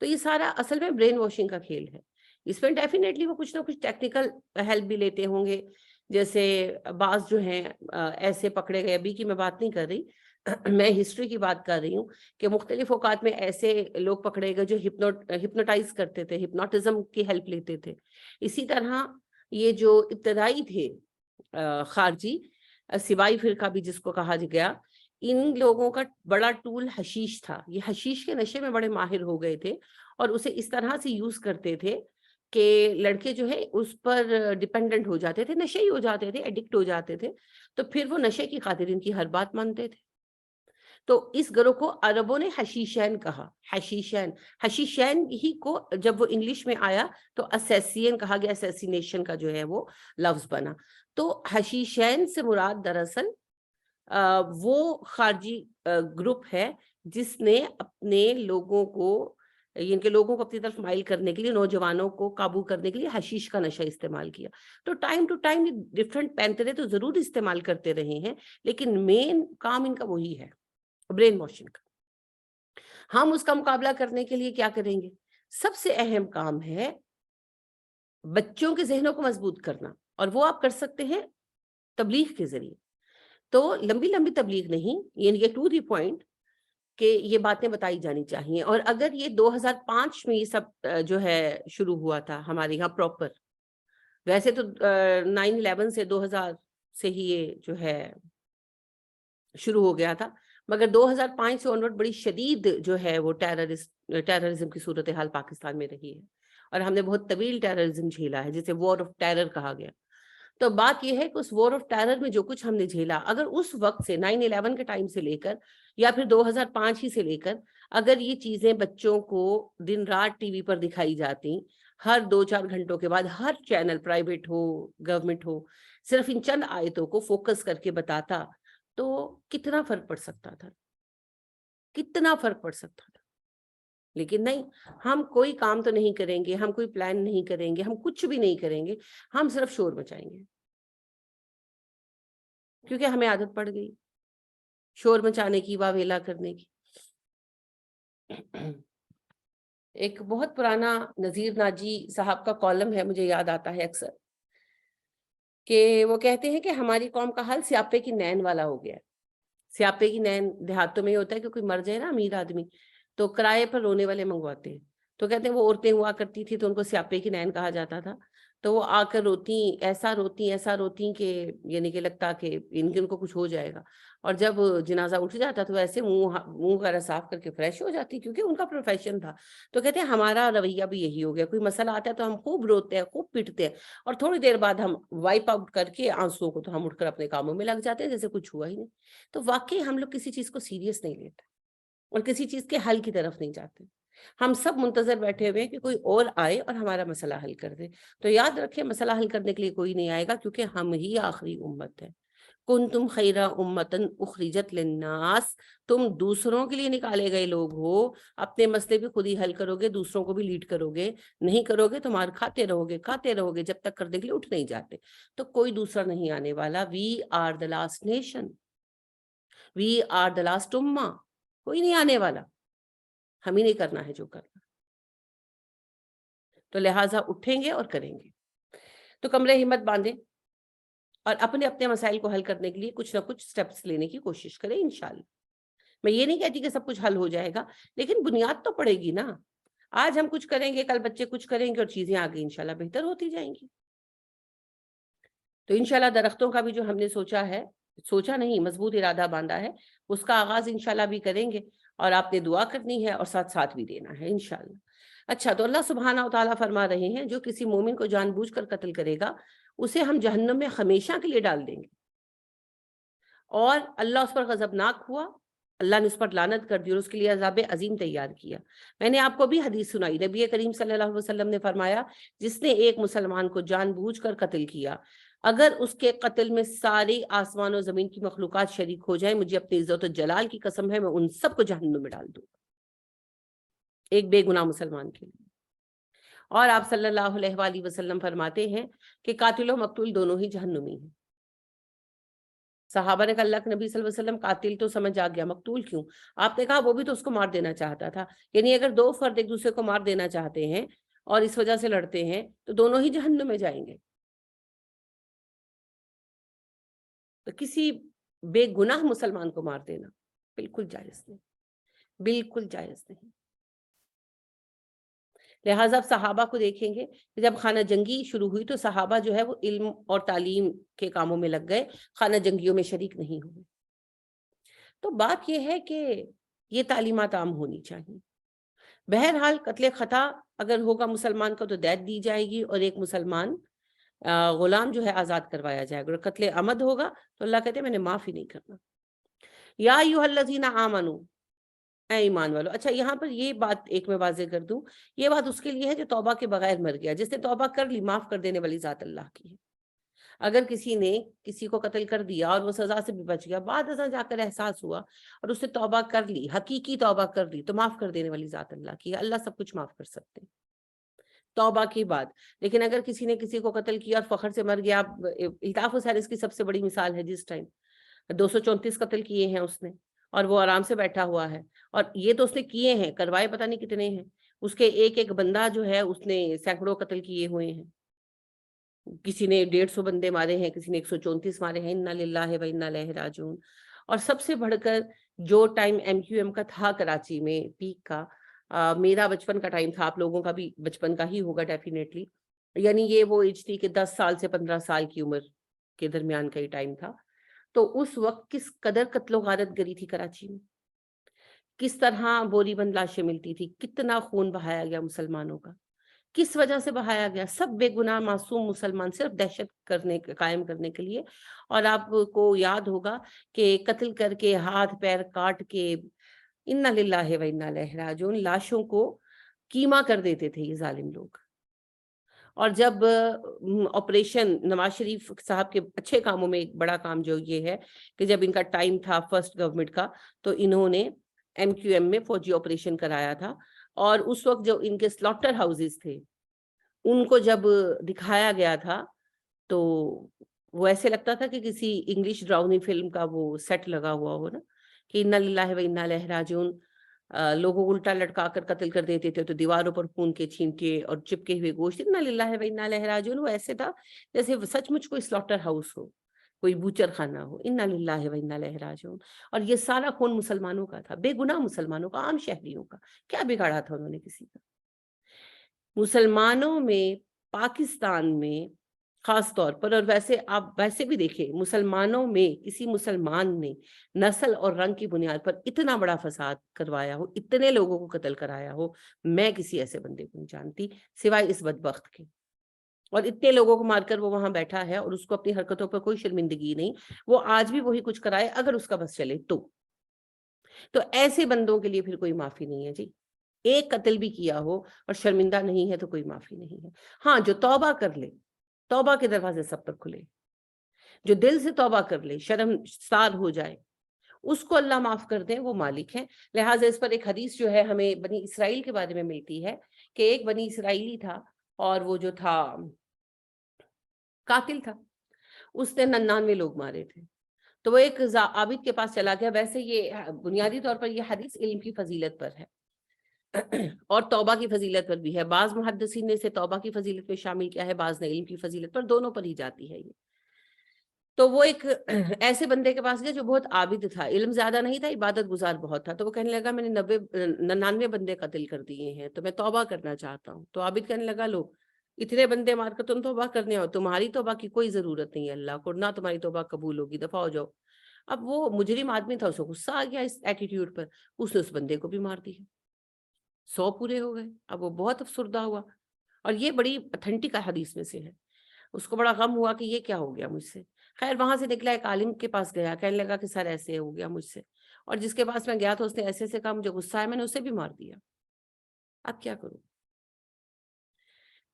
تو یہ سارا اصل میں برین واشنگ کا کھیل ہے. اس میں ڈیفینیٹلی وہ کچھ نہ کچھ ٹیکنیکل ہیلپ بھی لیتے ہوں گے. جیسے بعض جو ہیں ایسے پکڑے گئے، ابھی کی میں بات نہیں کر رہی، میں ہسٹری کی بات کر رہی ہوں کہ مختلف اوقات میں ایسے لوگ پکڑے گئے جو ہپنوٹائز کرتے تھے، ہپنوٹزم کی ہیلپ لیتے تھے. اسی طرح یہ جو ابتدائی تھے خارجی سوائی فرقہ بھی جس کو کہا گیا، ان لوگوں کا بڑا ٹول حشیش تھا. یہ حشیش کے نشے میں بڑے ماہر ہو گئے تھے اور اسے اس طرح سے یوز کرتے تھے کہ لڑکے جو ہے اس پر ڈیپینڈنٹ ہو جاتے تھے، نشے ہی ہو جاتے تھے، ایڈکٹ ہو جاتے تھے. تو پھر وہ نشے کی خاطر ان کی ہر بات مانتے تھے. تو اس گروہ کو عربوں نے حشیشین کہا. حشیشین ہی کو جب وہ انگلش میں آیا تو اسیسین کہا گیا، اسیسینیشن کا جو ہے وہ لفظ بنا. تو حشیشین سے مراد دراصل وہ خارجی گروپ ہے جس نے اپنے لوگوں کو، ان کے لوگوں کو اپنی طرف مائل کرنے کے لیے، نوجوانوں کو قابو کرنے کے لیے حشیش کا نشہ استعمال کیا. تو ٹائم ٹو ٹائم ڈفرینٹ پینترے تو ضرور استعمال کرتے رہے ہیں، لیکن مین کام ان کا وہی ہے، برین واشنگ کا. ہم اس کا مقابلہ کرنے کے لیے کیا کریں گے؟ سب سے اہم کام ہے بچوں کے ذہنوں کو مضبوط کرنا، اور وہ آپ کر سکتے ہیں تبلیغ کے ذریعے. تو لمبی لمبی تبلیغ نہیں، یعنی ٹو دی پوائنٹ کہ یہ باتیں بتائی جانی چاہیے. اور اگر یہ 2005 میں یہ سب جو ہے شروع ہوا تھا ہمارے یہاں پراپر، ویسے تو 9/11 سے 2000 سے ہی یہ جو ہے شروع ہو گیا تھا، مگر 2005 سے اونورڈ بڑی شدید جو ہے وہ ٹیررزم کی صورتحال پاکستان میں رہی ہے، اور ہم نے بہت طویل ٹیررزم جھیلا ہے جسے وار آف ٹیرر کہا گیا. تو بات یہ ہے کہ اس وار آف ٹیرر میں جو کچھ ہم نے جھیلا، اگر اس وقت سے 9/11 کے ٹائم سے لے کر یا پھر 2005 ہی سے لے کر اگر یہ چیزیں بچوں کو دن رات ٹی وی پر دکھائی جاتی، ہر 2-4 گھنٹوں کے بعد ہر چینل، پرائیویٹ ہو گورنمنٹ ہو، صرف ان چند آیتوں کو فوکس کر کے بتاتا، تو کتنا فرق پڑ سکتا تھا، کتنا فرق پڑ سکتا تھا. لیکن نہیں، ہم کوئی کام تو نہیں کریں گے، ہم کوئی پلان نہیں کریں گے، ہم کچھ بھی نہیں کریں گے، ہم صرف شور مچائیں گے، کیونکہ ہمیں عادت پڑ گئی شور مچانے کی، واویلا کرنے کی. ایک بہت پرانا نذیر ناجی صاحب کا کالم ہے، مجھے یاد آتا ہے اکثر، کہ وہ کہتے ہیں کہ ہماری قوم کا حال سیاپے کی نین والا ہو گیا ہے. سیاپے کی نین دیہاتوں میں یہ ہوتا ہے کہ کوئی مر جائے نا امیر آدمی تو کرائے پر رونے والے منگواتے ہیں. تو کہتے ہیں وہ عورتیں ہوا کرتی تھی تو ان کو سیاپے کی نین کہا جاتا تھا. تو وہ آ کر روتی، ایسا روتی کہ یعنی کہ لگتا کہ ان کو کچھ ہو جائے گا. اور جب جنازہ اٹھ جاتا تو ایسے منہ وغیرہ صاف کر کے فریش ہو جاتی، کیونکہ ان کا پروفیشن تھا. تو کہتے ہیں ہمارا رویہ بھی یہی ہو گیا، کوئی مسئلہ آتا ہے تو ہم خوب روتے ہیں، خوب پیٹتے ہیں، اور تھوڑی دیر بعد ہم وائپ آؤٹ کر کے آنسوؤں کو تو ہم اٹھ کر اپنے کاموں میں لگ جاتے ہیں جیسے کچھ ہوا ہی نہیں. تو واقعی ہم لوگ کسی چیز کو سیریس نہیں لیتے اور کسی چیز کے حل کی طرف نہیں جاتے. ہم سب منتظر بیٹھے ہوئے کہ کوئی اور آئے اور ہمارا مسئلہ حل کر دے. تو یاد رکھیں، مسئلہ حل کرنے کے لیے کوئی نہیں آئے گا، کیونکہ ہم ہی آخری امت ہے. کنتم خیر امتن اخرجت للناس، تم دوسروں کے لیے نکالے گئے لوگ ہو. اپنے مسئلے بھی خود ہی حل کرو گے، دوسروں کو بھی لیڈ کرو گے. نہیں کرو گے تو مار کھاتے رہو گے جب تک کرنے کے لیے اٹھ نہیں جاتے. تو کوئی دوسرا نہیں آنے والا. We are the last nation, we are the last امہ. کوئی نہیں آنے والا، ہم ہی نہیں کرنا ہے جو کرنا. تو لہٰذا اٹھیں گے اور کریں گے. تو کمرے ہمت باندھیں اور اپنے اپنے مسائل کو حل کرنے کے لیے کچھ نہ کچھ سٹیپس لینے کی کوشش کریں انشاءاللہ. میں یہ نہیں کہتی کہ سب کچھ حل ہو جائے گا، لیکن بنیاد تو پڑے گی نا. آج ہم کچھ کریں گے، کل بچے کچھ کریں گے، اور چیزیں آگے انشاءاللہ بہتر ہوتی جائیں گی. تو انشاءاللہ درختوں کا بھی جو ہم نے سوچا نہیں، مضبوط ارادہ باندھا ہے، اس کا آغاز انشاءاللہ بھی کریں گے. اور آپ نے دعا کرنی ہے اور ساتھ ساتھ بھی دینا ہے انشاءاللہ. اچھا، تو اللہ سبحانہ و تعالیٰ فرما رہے ہیں جو کسی مومن کو جان بوجھ کر قتل کرے گا اسے ہم جہنم میں ہمیشہ کے لیے ڈال دیں گے. اور اللہ اس پر غضبناک ہوا، اللہ نے اس پر لعنت کر دی اور اس کے لیے عذاب عظیم تیار کیا. میں نے آپ کو بھی حدیث سنائی، نبی کریم صلی اللہ علیہ وسلم نے فرمایا جس نے ایک مسلمان کو جان بوجھ کر قتل کیا، اگر اس کے قتل میں ساری آسمان و زمین کی مخلوقات شریک ہو جائیں، مجھے اپنی عزت و جلال کی قسم ہے میں ان سب کو جہنم میں ڈال دوں ایک بے گناہ مسلمان کے لیے. اور آپ صلی اللہ علیہ وآلہ وسلم فرماتے ہیں کہ قاتل و مقتول دونوں ہی جہنمی ہیں. صحابہ نے کہا اللہ کے نبی صلی اللہ علیہ وسلم قاتل تو سمجھ آ گیا، مقتول کیوں؟ آپ نے کہا وہ بھی تو اس کو مار دینا چاہتا تھا، یعنی اگر دو فرد ایک دوسرے کو مار دینا چاہتے ہیں اور اس وجہ سے لڑتے ہیں تو دونوں ہی جہنم میں جائیں گے۔ تو کسی بے گناہ مسلمان کو مار دینا بالکل جائز نہیں، بالکل جائز نہیں۔ لہٰذا اب صحابہ کو دیکھیں گے کہ جب خانہ جنگی شروع ہوئی تو صحابہ جو ہے وہ علم اور تعلیم کے کاموں میں لگ گئے، خانہ جنگیوں میں شریک نہیں ہوئے۔ تو بات یہ ہے کہ یہ تعلیمات عام ہونی چاہیے۔ بہرحال قتل خطا اگر ہوگا مسلمان کا تو دیت دی جائے گی، اور ایک مسلمان غلام جو ہے آزاد کروایا جائے گا۔ اگر قتل عمد ہوگا تو اللہ کہتے ہیں میں نے معاف ہی نہیں کرنا۔ یا ایھا الذین آمنو، اے ایمان والو۔ اچھا یہاں پر یہ بات ایک میں واضح کر دوں، یہ بات اس کے لیے ہے جو توبہ کے بغیر مر گیا۔ جس نے توبہ کر لی، معاف کر دینے والی ذات اللہ کی ہے۔ اگر کسی نے کسی کو قتل کر دیا اور وہ سزا سے بھی بچ گیا، بعد ازاں جا کر احساس ہوا اور اس نے توبہ کر لی، حقیقی توبہ کر لی، تو معاف کر دینے والی ذات اللہ کی ہے۔ اللہ سب کچھ معاف کر سکتے ہیں توبہ کی بات۔ لیکن اگر کسی نے کسی کو قتل کیا اور فخر سے مر گیا، الطاف الحارث کی سب سے بڑی مثال ہے، جس ٹائم 234 قتل کیے ہیں اس نے، اور وہ آرام سے بیٹھا ہوا ہے، اور یہ تو اس نے کیے ہیں، کروائے پتہ نہیں کتنے ہیں، اس کے ایک ایک بندہ جو ہے اس نے سینکڑوں قتل کیے ہوئے ہیں، کسی نے 150 بندے مارے ہیں، کسی نے 134 مارے ہیں، انا للہ و انا الیہ راجعون۔ اور سب سے بڑھ کر جو ٹائم ایم کیو ایم کا تھا کراچی میں پیک کا، میرا بچپن کا ٹائم تھا، آپ لوگوں کا بھی بچپن کا ہی ہوگا ڈیفینیٹلی، یعنی یہ وہ ایج تھی کہ 10 سال سے 15 سال کی عمر کے درمیان کا ہی ٹائم تھا۔ تو اس وقت کس قدر قتل و غارت گری تھی کراچی میں، کس طرح بوری بند لاشیں ملتی تھی، کتنا خون بہایا گیا مسلمانوں کا، کس وجہ سے بہایا گیا، سب بے گناہ معصوم مسلمان، صرف دہشت قائم کرنے کے لیے۔ اور آپ کو یاد ہوگا کہ قتل کر کے، ہاتھ پیر کاٹ کے، انا للہ و انا الیہ راجعون، لاشوں کو کیما کر دیتے تھے یہ ظالم لوگ۔ اور جب آپریشن نواز شریف صاحب کے اچھے کاموں میں ایک بڑا کام جو یہ ہے کہ جب ان کا ٹائم تھا فرسٹ گورنمنٹ کا، تو انہوں نے ایم کیو ایم میں فوجی آپریشن کرایا تھا، اور اس وقت جو ان کے سلاٹر ہاؤسز تھے ان کو جب دکھایا گیا تھا تو وہ ایسے لگتا تھا کہ کسی انگلش ڈراؤنی فلم کا وہ سیٹ لگا ہوا ہو نا، کہ انا للہ و انا الیہ راجعون۔ لوگوں کو الٹا لٹکا کر قتل کر دیتے تھے، تو دیواروں پر خون کے چھینٹے اور چپکے ہوئے گوشت، انا للہ و انا الیہ راجعون۔ وہ ایسے تھا جیسے سچ مچ کوئی سلاٹر ہاؤس ہو، کوئی بوچر خانہ ہو، انا للہ و انا الیہ راجعون۔ اور یہ سارا خون مسلمانوں کا تھا، بے گناہ مسلمانوں کا، عام شہریوں کا، کیا بگاڑا تھا انہوں نے کسی کا؟ مسلمانوں میں، پاکستان میں خاص طور پر، اور ویسے آپ ویسے بھی دیکھیں، مسلمانوں میں کسی مسلمان نے نسل اور رنگ کی بنیاد پر اتنا بڑا فساد کروایا ہو، اتنے لوگوں کو قتل کرایا ہو، میں کسی ایسے بندے کو نہیں جانتی سوائے اس بدبخت کے۔ اور اتنے لوگوں کو مار کر وہ وہاں بیٹھا ہے اور اس کو اپنی حرکتوں پر کوئی شرمندگی نہیں، وہ آج بھی وہی کچھ کرائے اگر اس کا بس چلے تو ایسے بندوں کے لیے پھر کوئی معافی نہیں ہے جی۔ ایک قتل بھی کیا ہو اور شرمندہ نہیں ہے تو کوئی معافی نہیں ہے۔ ہاں، جو توبہ کر لے، توبہ کے دروازے سب پر کھلے، جو دل سے توبہ کر لے، شرمسار ہو جائے، اس کو اللہ معاف کر دیں، وہ مالک ہیں۔ لہٰذا اس پر ایک حدیث جو ہے ہمیں بنی اسرائیل کے بارے میں ملتی ہے کہ ایک بنی اسرائیلی تھا، اور وہ جو تھا قاتل تھا، اس نے 99 لوگ مارے تھے۔ تو وہ ایک عابد کے پاس چلا گیا۔ ویسے یہ بنیادی طور پر یہ حدیث علم کی فضیلت پر ہے اور توبہ کی فضیلت پر بھی ہے۔ بعض محدثین نے اسے توبہ کی فضیلت میں شامل کیا ہے، بعض نے علم کی فضیلت پر، دونوں پر ہی جاتی ہے یہ۔ تو وہ ایک ایسے بندے کے پاس گیا جو بہت عابد تھا، علم زیادہ نہیں تھا، عبادت گزار بہت تھا۔ تو وہ کہنے لگا میں نے 99 بندے قتل کر دیے ہیں، تو میں توبہ کرنا چاہتا ہوں۔ تو عابد کہنے لگا لو، اتنے بندے مار کر تم توبہ کرنے ہو، تمہاری توبہ کی کوئی ضرورت نہیں ہے اللہ کو، نہ تمہاری توبہ قبول ہوگی، دفع ہو جاؤ۔ اب وہ مجرم آدمی تھا، اس کو غصہ آ گیا اس ایٹیٹیوڈ پر، اس نے اس بندے کو بھی مار دیا۔ 100 پورے ہو گئے۔ اب وہ بہت افسردہ ہوا، اور یہ بڑی اتھینٹک حدیث میں سے ہے۔ اس کو بڑا غم ہوا کہ یہ کیا ہو گیا مجھ سے۔ خیر وہاں سے نکلا، ایک عالم کے پاس گیا، کہنے لگا کہ سر ایسے ہو گیا مجھ سے، اور جس کے پاس میں گیا تو اس نے ایسے کہا، مجھے غصہ ہے، میں نے اسے بھی مار دیا، اب کیا کروں؟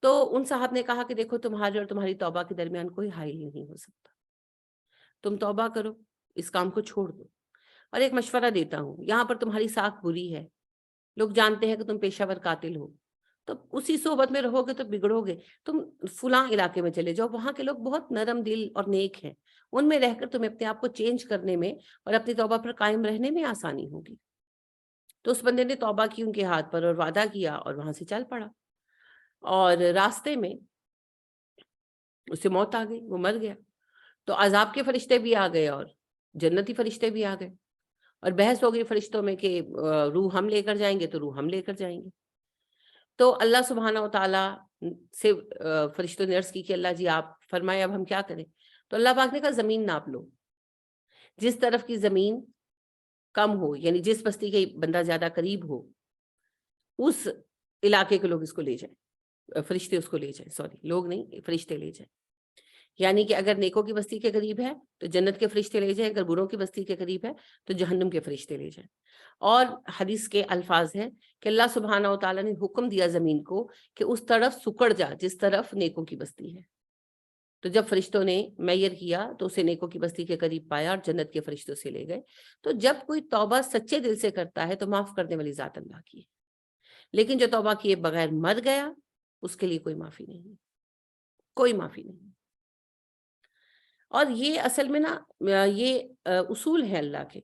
تو ان صاحب نے کہا کہ دیکھو، تمہارے اور تمہاری توبہ کے درمیان کوئی حائل نہیں ہو سکتا، تم توبہ کرو، اس کام کو چھوڑ دو۔ اور ایک مشورہ دیتا ہوں، یہاں پر تمہاری ساکھ بری ہے، لوگ جانتے ہیں کہ تم پیشہ ور قاتل ہو، تو اسی صحبت میں رہو گے تو بگڑو گے. تم فلاں علاقے میں چلے جاؤ, وہاں کے لوگ بہت نرم دل اور نیک ہیں, ان میں رہ کر تمہیں اپنے آپ کو چینج کرنے میں اور اپنی توبہ پر قائم رہنے میں آسانی ہوگی. تو اس بندے نے توبہ کی ان کے ہاتھ پر اور وعدہ کیا اور وہاں سے چل پڑا, اور راستے میں اسے موت آ گئی, وہ مر گیا. تو عذاب کے فرشتے بھی آ گئے اور جنتی فرشتے بھی آ گئے, اور بحث ہو گئی فرشتوں میں کہ روح ہم لے کر جائیں گے تو روح ہم لے کر جائیں گے. تو اللہ سبحانہ و تعالیٰ سے فرشتوں نے عرض کی کہ اللہ جی آپ فرمائے اب ہم کیا کریں. تو اللہ پاک نے کہا زمین ناپ لو, جس طرف کی زمین کم ہو, یعنی جس بستی کے بندہ زیادہ قریب ہو, اس علاقے کے لوگ اس کو لے جائیں, فرشتے اس کو لے جائیں, سوری لوگ نہیں فرشتے لے جائیں. یعنی کہ اگر نیکوں کی بستی کے قریب ہے تو جنت کے فرشتے لے جائیں, اگر بروں کی بستی کے قریب ہے تو جہنم کے فرشتے لے جائیں. اور حدیث کے الفاظ ہیں کہ اللہ سبحانہ و تعالیٰ نے حکم دیا زمین کو کہ اس طرف سکڑ جا جس طرف نیکوں کی بستی ہے. تو جب فرشتوں نے میئر کیا تو اسے نیکوں کی بستی کے قریب پایا اور جنت کے فرشتوں سے لے گئے. تو جب کوئی توبہ سچے دل سے کرتا ہے تو معاف کرنے والی ذات اللہ کی ہے, لیکن جو توبہ کیے بغیر مر گیا اس کے لیے کوئی معافی نہیں, کوئی معافی نہیں. اور یہ اصل میں نا یہ اصول ہے اللہ کے,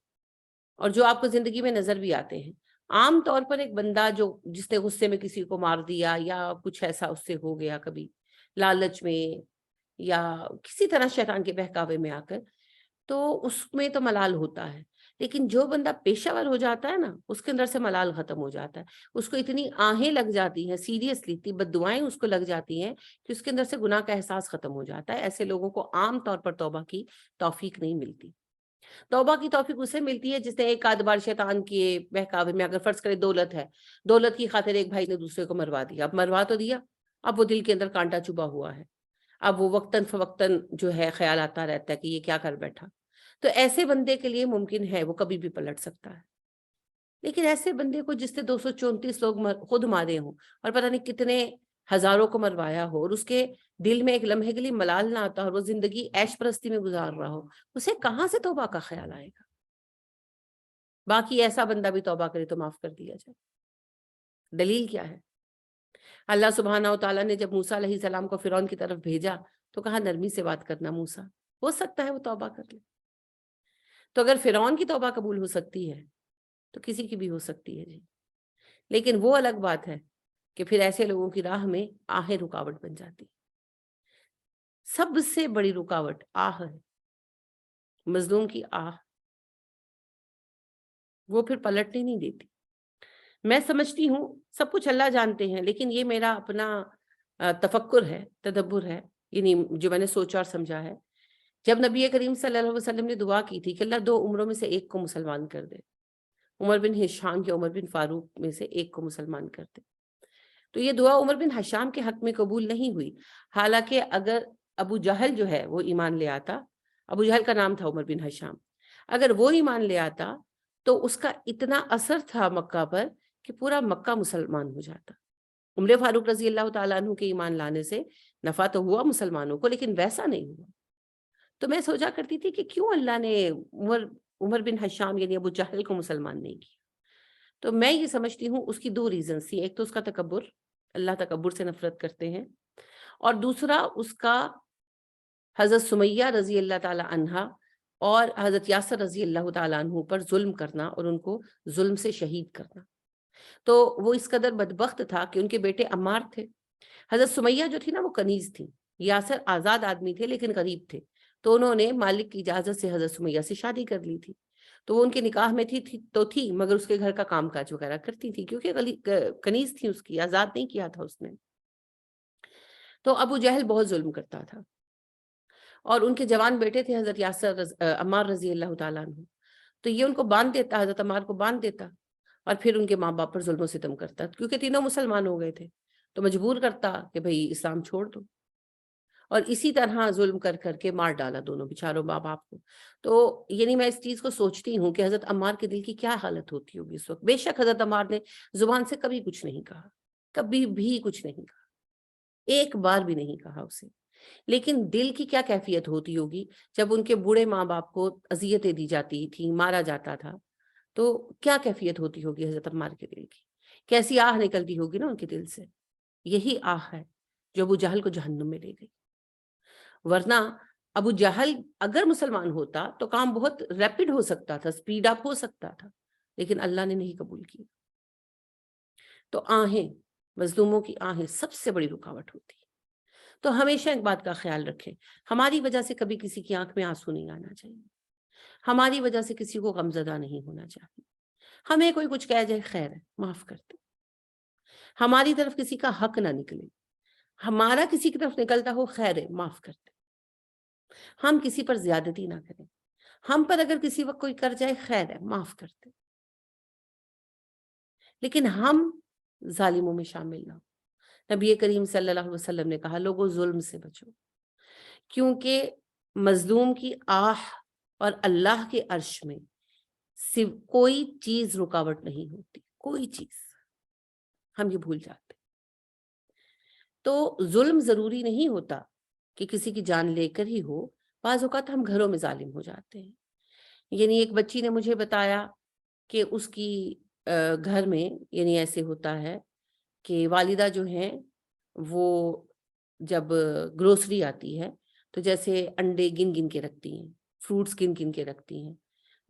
اور جو آپ کو زندگی میں نظر بھی آتے ہیں. عام طور پر ایک بندہ جس نے غصے میں کسی کو مار دیا یا کچھ ایسا اس سے ہو گیا, کبھی لالچ میں یا کسی طرح شیطان کے بہکاوے میں آ کر, تو اس میں تو ملال ہوتا ہے. لیکن جو بندہ پیشہ ور ہو جاتا ہے نا, اس کے اندر سے ملال ختم ہو جاتا ہے. اس کو اتنی آہیں لگ جاتی ہیں, سیریسلی اتنی بددعائیں اس کو لگ جاتی ہیں کہ اس کے اندر سے گناہ کا احساس ختم ہو جاتا ہے. ایسے لوگوں کو عام طور پر توبہ کی توفیق نہیں ملتی. توبہ کی توفیق اسے ملتی ہے جس نے ایک آدھ بار شیطان کے بہکاوے میں, اگر فرض کرے دولت ہے, دولت کی خاطر ایک بھائی نے دوسرے کو مروا دیا. اب مروا تو دیا, اب وہ دل کے اندر کانٹا چبھا ہوا ہے, اب وہ وقتاً فوقتاً جو ہے خیال آتا رہتا ہے کہ یہ کیا کر بیٹھا. تو ایسے بندے کے لیے ممکن ہے وہ کبھی بھی پلٹ سکتا ہے. لیکن ایسے بندے کو جس نے 234 لوگ خود مارے ہوں اور پتہ نہیں کتنے ہزاروں کو مروایا ہو, اور اس کے دل میں ایک لمحے کے لیے ملال نہ آتا اور وہ زندگی عیش پرستی میں گزار رہا ہو, اسے کہاں سے توبہ کا خیال آئے گا. باقی ایسا بندہ بھی توبہ کرے تو معاف کر دیا جائے. دلیل کیا ہے؟ اللہ سبحانہ و تعالیٰ نے جب موسیٰ علیہ السلام کو فرعون کی طرف بھیجا تو کہا نرمی سے بات کرنا موسیٰ, ہو سکتا ہے وہ توبہ کر لے. تو اگر فرعون کی توبہ قبول ہو سکتی ہے تو کسی کی بھی ہو سکتی ہے جی. لیکن وہ الگ بات ہے کہ پھر ایسے لوگوں کی راہ میں آہیں رکاوٹ بن جاتی. سب سے بڑی رکاوٹ آہ ہے, مظلوم کی آہ, وہ پھر پلٹنے نہیں دیتی. میں سمجھتی ہوں سب کچھ اللہ جانتے ہیں, لیکن یہ میرا اپنا تفکر ہے, تدبر ہے, یعنی جو میں نے سوچا اور سمجھا ہے. جب نبی کریم صلی اللہ علیہ وسلم نے دعا کی تھی کہ اللہ 2 عمروں میں سے ایک کو مسلمان کر دے, عمر بن ہشام یا عمر بن فاروق میں سے ایک کو مسلمان کر دے, تو یہ دعا عمر بن ہشام کے حق میں قبول نہیں ہوئی. حالانکہ اگر ابو جہل جو ہے وہ ایمان لے آتا, ابو جہل کا نام تھا عمر بن ہشام, اگر وہ ایمان لے آتا تو اس کا اتنا اثر تھا مکہ پر کہ پورا مکہ مسلمان ہو جاتا. عمر فاروق رضی اللہ تعالیٰ عنہ کے ایمان لانے سے نفع تو ہوا مسلمانوں کو, لیکن ویسا نہیں ہوا. تو میں سوچا کرتی تھی کہ کیوں اللہ نے عمر بن ہشام یعنی ابو جہل کو مسلمان نہیں کیا. تو میں یہ سمجھتی ہوں اس کی 2 ریزنز تھی. ایک تو اس کا تکبر, اللہ تکبر سے نفرت کرتے ہیں, اور دوسرا اس کا حضرت سمیہ رضی اللہ تعالیٰ عنہا اور حضرت یاسر رضی اللہ تعالیٰ عنہ پر ظلم کرنا اور ان کو ظلم سے شہید کرنا. تو وہ اس قدر بدبخت تھا کہ ان کے بیٹے عمار تھے. حضرت سمیہ جو تھی نا وہ کنیز تھی, یاسر آزاد آدمی تھے لیکن غریب تھے, تو انہوں نے مالک کی اجازت سے حضرت سمیہ سے شادی کر لی تھی. تو وہ ان کے نکاح میں تھی مگر اس کے گھر کا کام کاج وغیرہ کرتی تھی, کیونکہ کنیز تھی, اس کی آزاد نہیں کیا تھا اس نے. تو ابو جہل بہت ظلم کرتا تھا, اور ان کے جوان بیٹے تھے حضرت یاسر عمار رضی اللہ تعالیٰ عنہ. تو یہ ان کو باندھ دیتا, حضرت عمار کو باندھ دیتا, اور پھر ان کے ماں باپ پر ظلم و ستم کرتا, کیونکہ تینوں مسلمان ہو گئے تھے, تو مجبور کرتا کہ بھئی اسلام چھوڑ دو, اور اسی طرح ظلم کر کر کے مار ڈالا دونوں بیچاروں ماں باپ کو. تو یعنی میں اس چیز کو سوچتی ہوں کہ حضرت عمار کے دل کی کیا حالت ہوتی ہوگی اس وقت. بے شک حضرت عمار نے زبان سے کبھی کچھ نہیں کہا, کبھی بھی کچھ نہیں کہا, ایک بار بھی نہیں کہا اسے, لیکن دل کی کیا کیفیت ہوتی ہوگی جب ان کے بوڑھے ماں باپ کو اذیتیں دی جاتی تھی, مارا جاتا تھا, تو کیا کیفیت ہوتی ہوگی حضرت عمار کے دل کی, کیسی آہ نکلتی ہوگی نا ان کے دل سے. یہی آہ ہے جو ابو جہل کو جہنم میں لے گئی. ورنہ ابو جہل اگر مسلمان ہوتا تو کام بہت ریپڈ ہو سکتا تھا، سپیڈ اپ ہو سکتا تھا، لیکن اللہ نے نہیں قبول کی. تو آہیں، مظلوموں کی آہیں سب سے بڑی رکاوٹ ہوتی ہے. تو ہمیشہ ایک بات کا خیال رکھیں، ہماری وجہ سے کبھی کسی کی آنکھ میں آنسو نہیں آنا چاہیے، ہماری وجہ سے کسی کو غمزدہ نہیں ہونا چاہیے. ہمیں کوئی کچھ کہہ جائے خیر ہے، معاف کر دیں. ہماری طرف کسی کا حق نہ نکلے، ہمارا کسی کی طرف نکلتا ہو خیر ہے، معاف کر دیں. ہم کسی پر زیادتی نہ کریں، ہم پر اگر کسی وقت کوئی کر جائے خیر ہے، معاف کر دیں. لیکن ہم ظالموں میں شامل نہ ہوں. نبی کریم صلی اللہ علیہ وسلم نے کہا لوگوں ظلم سے بچو، کیونکہ مظلوم کی آہ اور اللہ کے عرش میں کوئی چیز رکاوٹ نہیں ہوتی، کوئی چیز. ہم یہ بھول جاتے. تو ظلم ضروری نہیں ہوتا کہ کسی کی جان لے کر ہی ہو، بعض اوقات ہم گھروں میں ظالم ہو جاتے ہیں. یعنی ایک بچی نے مجھے بتایا کہ اس کی گھر میں یعنی ایسے ہوتا ہے کہ والدہ جو ہیں وہ جب گروسری آتی ہے تو جیسے انڈے گن گن کے رکھتی ہیں، فروٹس گن گن کے رکھتی ہیں،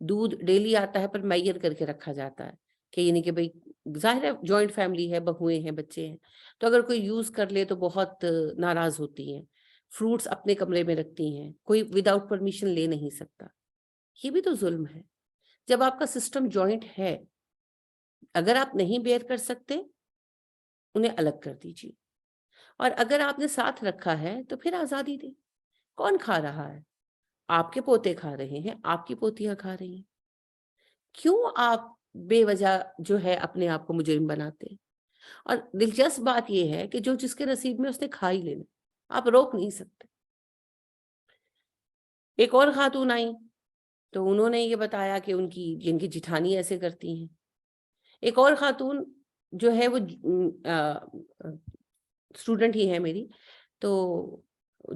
دودھ ڈیلی آتا ہے پر میئر کر کے رکھا جاتا ہے کہ یعنی کہ بھئی ظاہر ہے جوائنٹ فیملی ہے، بہویں ہیں، بچے ہیں، تو اگر کوئی یوز کر لے تو بہت ناراض ہوتی ہیں. فروٹس اپنے کمرے میں رکھتی ہیں، کوئی وداؤٹ پرمیشن لے نہیں سکتا. یہ بھی تو ظلم ہے. جب آپ کا سسٹم جوائنٹ ہے، اگر آپ نہیں بیئر کر سکتے انہیں الگ کر دیجیے، اور اگر آپ نے ساتھ رکھا ہے تو پھر آزادی دیں. کون کھا رہا ہے؟ آپ کے پوتے کھا رہے ہیں، آپ کی پوتیاں کھا رہی ہیں. کیوں آپ بے وجہ جو ہے اپنے آپ کو مجرم بناتے ہیں؟ اور دلچسپ بات یہ ہے کہ جو جس کے نصیب میں اس نے کھا ہی لینا، آپ روک نہیں سکتے. ایک اور خاتون آئی تو انہوں نے یہ بتایا کہ ان کی جن کی جٹھانی ایسے کرتی ہیں. ایک اور خاتون جو ہے وہ اسٹوڈنٹ ہی ہے میری، تو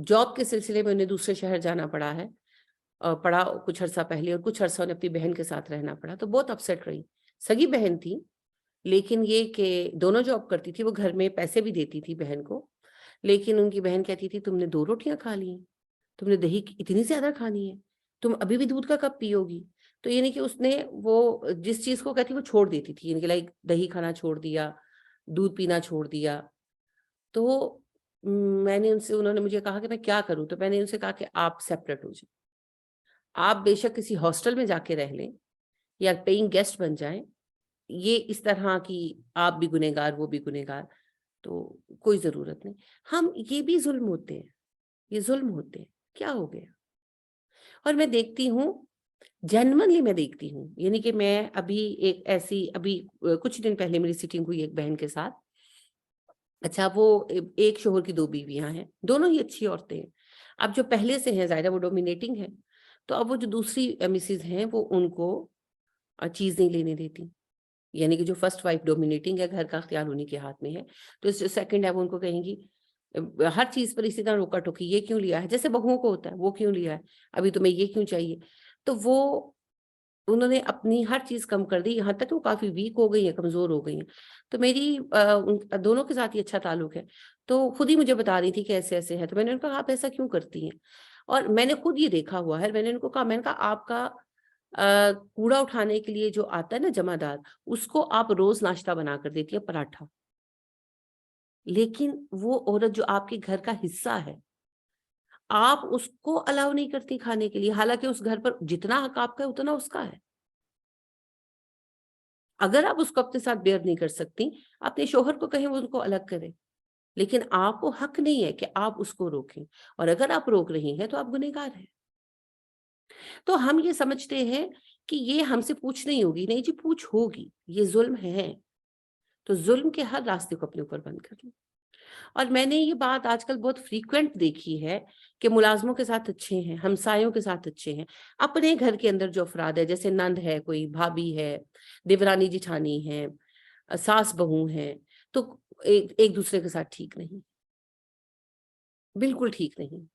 جاب کے سلسلے میں انہیں دوسرے شہر جانا پڑا ہے، پڑا کچھ عرصہ پہلے، اور کچھ عرصہ انہیں اپنی بہن کے ساتھ رہنا پڑا. تو بہت اپسیٹ رہی. سگی بہن تھی، لیکن یہ کہ دونوں جاب کرتی تھی، وہ گھر میں پیسے بھی دیتی تھی بہن کو، لیکن ان کی بہن کہتی تھی تم نے 2 روٹیاں کھا لی ہیں، تم نے دہی اتنی زیادہ کھانی ہے، تم ابھی بھی دودھ کا کپ پیو گی. تو یعنی کہ اس نے وہ جس چیز کو کہتی وہ چھوڑ دیتی تھی، یعنی کہ لائک دہی کھانا چھوڑ دیا، دودھ پینا چھوڑ دیا. تو میں نے ان سے، انہوں نے مجھے کہا کہ میں کیا کروں، تو میں نے ان سے کہا کہ آپ سیپریٹ ہو جائیں. آپ بے شک کسی ہاسٹل میں جا کے رہ لیں یا پیئنگ گیسٹ بن جائیں، یہ اس طرح کی آپ بھی گنہگار وہ بھی گنہگار تو کوئی ضرورت نہیں. ہم یہ بھی ظلم ہوتے ہیں، یہ ظلم ہوتے ہیں. کیا ہو گیا؟ اور میں دیکھتی ہوں، جنرلی میں دیکھتی ہوں، یعنی کہ میں ابھی ایک ایسی ابھی کچھ دن پہلے میری سیٹنگ ہوئی ایک بہن کے ساتھ. اچھا، وہ ایک شوہر کی 2 بیویاں ہیں، دونوں ہی اچھی عورتیں ہیں. اب جو پہلے سے ہیں ظاہرہ وہ ڈومینیٹنگ ہے، تو اب وہ جو دوسری مسز ہیں وہ ان کو چیز نہیں لینے دیتی. یعنی کہ جو فرسٹ وائف ڈومینیٹنگ ہے، گھر کا اختیار انہیں کے ہاتھ میں ہے، تو سیکنڈ ہے وہ ان کو کہیں گی ہر چیز پر اسی طرح روکا ٹوکی، یہ کیوں لیا ہے، جیسے بہوؤں کو ہوتا ہے وہ کیوں لیا ہے، ابھی تمہیں یہ کیوں چاہیے. تو وہ انہوں نے اپنی ہر چیز کم کر دی، یہاں تک کہ وہ کافی ویک ہو گئی ہیں، کمزور ہو گئی ہیں. تو میری دونوں کے ساتھ ہی اچھا تعلق ہے، تو خود ہی مجھے بتا رہی تھی کہ ایسے ایسے ہے. تو میں نے ان کو کہا آپ ایسا کیوں کرتی ہیں؟ اور میں نے خود یہ دیکھا ہوا ہے. میں نے ان کو کہا، میں نے کہا آپ کا کوڑا اٹھانے کے لیے جو آتا ہے نا جمع دار، اس کو آپ روز ناشتہ بنا کر دیتی ہے پراٹھا، لیکن وہ عورت جو آپ کے گھر کا حصہ ہے آپ اس کو الاؤ نہیں کرتی کھانے کے لیے، حالانکہ اس گھر پر جتنا حق آپ کا ہے اتنا اس کا ہے. اگر آپ اس کو اپنے ساتھ بیئر نہیں کر سکتی، اپنے شوہر کو کہیں وہ ان کو الگ کرے، لیکن آپ کو حق نہیں ہے کہ آپ اس کو روکیں، اور اگر آپ روک رہی ہیں تو آپ گنہگار ہیں. تو ہم یہ سمجھتے ہیں کہ یہ ہم سے پوچھ نہیں ہوگی، نہیں جی پوچھ ہوگی، یہ ظلم ہے. تو ظلم کے ہر راستے کو اپنے اوپر بند کر لیں. اور میں نے یہ بات آج کل بہت فریکوینٹ دیکھی ہے کہ ملازموں کے ساتھ اچھے ہیں، ہمسایوں کے ساتھ اچھے ہیں، اپنے گھر کے اندر جو افراد ہے جیسے نند ہے، کوئی بھابھی ہے، دیورانی جٹھانی ہے، ساس بہو ہیں، تو ایک دوسرے کے ساتھ ٹھیک نہیں، بالکل ٹھیک نہیں.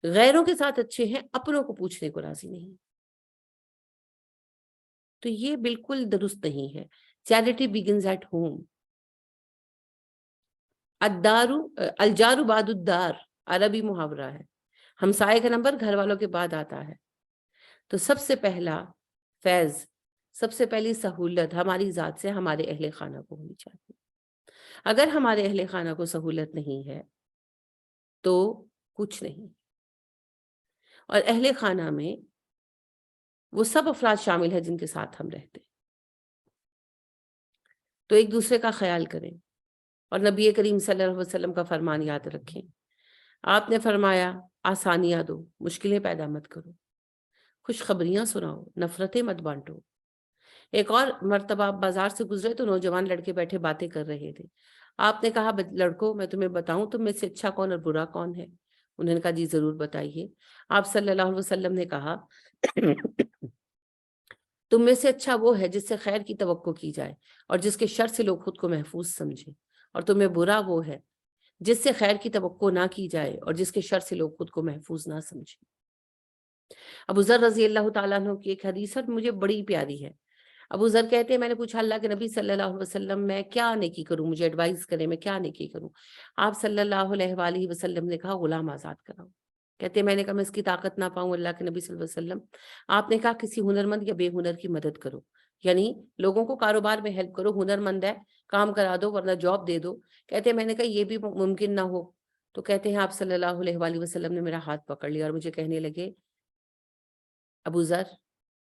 غیروں کے ساتھ اچھے ہیں، اپنوں کو پوچھنے کو راضی نہیں. تو یہ بالکل درست نہیں ہے. Charity begins at home. الدارو الجارو بعد الدار عربی محاورہ ہے، ہمسائے کا نمبر گھر والوں کے بعد آتا ہے۔ تو سب سے پہلا فیض، سب سے پہلی سہولت ہماری ذات سے ہمارے اہل خانہ کو ہونی چاہیے۔ اگر ہمارے اہل خانہ کو سہولت نہیں ہے تو کچھ نہیں۔ اور اہل خانہ میں وہ سب افراد شامل ہیں جن کے ساتھ ہم رہتے ہیں، تو ایک دوسرے کا خیال کریں، اور نبی کریم صلی اللہ علیہ وسلم کا فرمان یاد رکھیں۔ آپ نے فرمایا آسانیاں دو، مشکلیں پیدا مت کرو، خوشخبریاں سناؤ، نفرتیں مت بانٹو۔ ایک اور مرتبہ آپ بازار سے گزرے تو نوجوان لڑکے بیٹھے باتیں کر رہے تھے۔ آپ نے کہا لڑکوں میں تمہیں بتاؤں تم میں سے اچھا کون اور برا کون ہے؟ انہوں نے کہا جی ضرور بتائیے۔ آپ صلی اللہ علیہ وسلم نے کہا تم میں سے اچھا وہ ہے جس سے خیر کی توقع کی جائے اور جس کے شر سے لوگ خود کو محفوظ سمجھیں، اور تمہیں برا وہ ہے جس سے خیر کی توقع نہ کی جائے اور جس کے شر سے لوگ خود کو محفوظ نہ سمجھیں۔ ابو ذر رضی اللہ تعالیٰ عنہ کی ایک حدیث ہے مجھے بڑی پیاری ہے۔ ابو ذر کہتے ہیں میں نے پوچھا اللہ کے نبی صلی اللہ علیہ وسلم میں کیا نیکی کروں، مجھے ایڈوائز کریں میں کیا نیکی کروں۔ آپ صلی اللہ علیہ وآلہ وسلم نے کہا غلام آزاد کراؤ۔ کہتے ہیں میں نے کہا میں اس کی طاقت نہ پاؤں اللہ کے نبی صلی اللہ علیہ وسلم۔ آپ نے کہا کسی ہنرمند یا بے ہنر کی مدد کرو، یعنی لوگوں کو کاروبار میں ہیلپ کرو، ہنرمند ہے کام کرا دو ورنہ جاب دے دو۔ کہتے ہیں میں نے کہا یہ بھی ممکن نہ ہو، تو کہتے ہیں آپ صلی اللہ علیہ وآلہ وسلم نے میرا ہاتھ پکڑ لیا اور مجھے کہنے لگے ابو ذر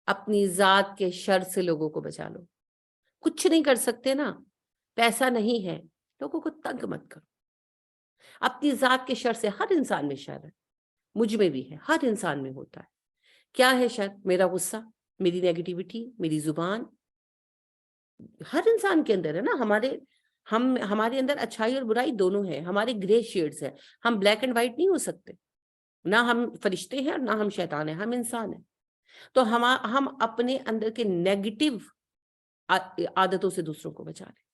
اپنی ذات کے شر سے لوگوں کو بچا لو، کچھ نہیں کر سکتے نا، پیسہ نہیں ہے، لوگوں کو تنگ مت کرو۔ اپنی ذات کے شر سے، ہر انسان میں شر ہے، مجھ میں بھی ہے، ہر انسان میں ہوتا ہے۔ کیا ہے شر؟ میرا غصہ، میری نیگیٹیوٹی، میری زبان، ہر انسان کے اندر ہے نا۔ ہمارے اندر اچھائی اور برائی دونوں ہیں، ہمارے گرے شیڈز ہیں، ہم بلیک اینڈ وائٹ نہیں ہو سکتے، نہ ہم فرشتے ہیں اور نہ ہم شیطان ہیں، ہم انسان ہیں۔ تو ہم اپنے اندر کے نیگیٹو عادتوں سے دوسروں کو بچا لیں،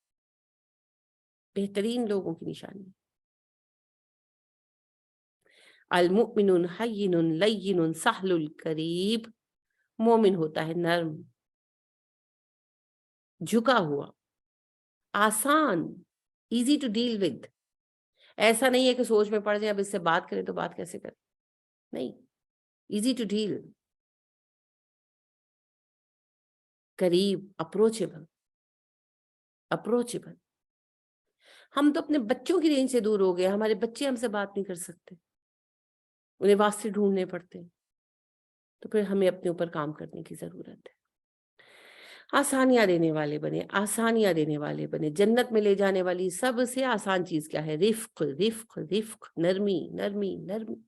بہترین لوگوں کی نشانی۔ المؤمن حین لین سہل القریب، مومن ہوتا ہے نرم، جھکا ہوا، آسان، ایزی ٹو ڈیل ود۔ ایسا نہیں ہے کہ سوچ میں پڑ جائے اب اس سے بات کریں تو بات کیسے کریں، نہیں، ایزی ٹو ڈیل، قریب، اپروچیبل۔ ہم تو اپنے بچوں کی رینج سے دور ہو گئے، ہمارے بچے ہم سے بات نہیں کر سکتے، انہیں واسطے ڈھونڈنے پڑتے، تو پھر ہمیں اپنے اوپر کام کرنے کی ضرورت ہے۔ آسانیاں دینے والے بنے، آسانیاں دینے والے بنے۔ جنت میں لے جانے والی سب سے آسان چیز کیا ہے؟ رفق، رفق، رفق، نرمی، نرمی، نرمی۔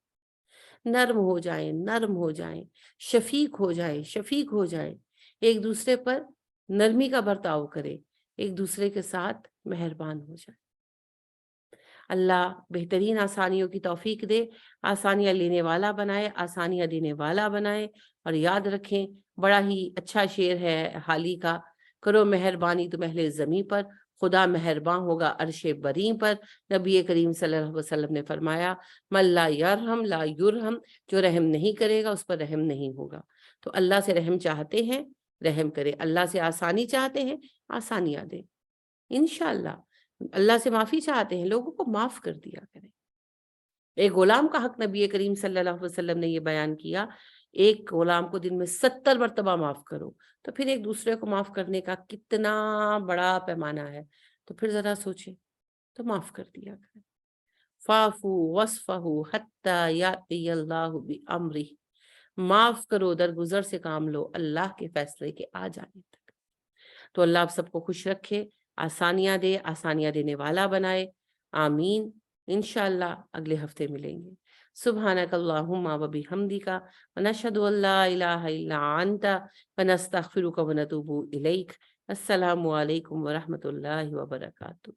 نرم ہو جائیں، نرم ہو جائیں، شفیق ہو جائیں، شفیق ہو جائیں، ایک دوسرے پر نرمی کا برتاؤ کرے، ایک دوسرے کے ساتھ مہربان ہو جائے۔ اللہ بہترین آسانیوں کی توفیق دے، آسانیاں لینے والا بنائے، آسانیاں دینے والا بنائے۔ اور یاد رکھیں بڑا ہی اچھا شعر ہے حالی کا، کرو مہربانی تم اہل زمیں پر، خدا مہرباں ہوگا عرش بری پر۔ نبی کریم صلی اللہ علیہ وسلم نے فرمایا من لا یرحم لا یرحم، جو رحم نہیں کرے گا اس پر رحم نہیں ہوگا۔ تو اللہ سے رحم چاہتے ہیں رحم کرے، اللہ سے آسانی چاہتے ہیں آسانیاں دیں انشاءاللہ۔ اللہ سے معافی چاہتے ہیں لوگوں کو معاف کر دیا کریں۔ ایک غلام کا حق نبی کریم صلی اللہ علیہ وسلم نے یہ بیان کیا، ایک غلام کو دن میں 70 مرتبہ معاف کرو، تو پھر ایک دوسرے کو معاف کرنے کا کتنا بڑا پیمانہ ہے، تو پھر ذرا سوچیں، تو معاف کر دیا کریں۔ فاعفو واصفحوا حتی یاتی اللہ بامرہ، معاف کرو، درگزر سے کام لو اللہ کے فیصلے کے آ جانے تک۔ تو اللہ آپ سب کو خوش رکھے، آسانیاں دے، آسانیاں دینے والا بنائے، آمین۔ انشاءاللہ اگلے ہفتے ملیں گے۔ سبحانک اللہم و بحمدک ونشہد ان لا الہ الا انت ونستغفرک ونتوب الیک۔ السلام علیکم ورحمۃ اللہ وبرکاتہ۔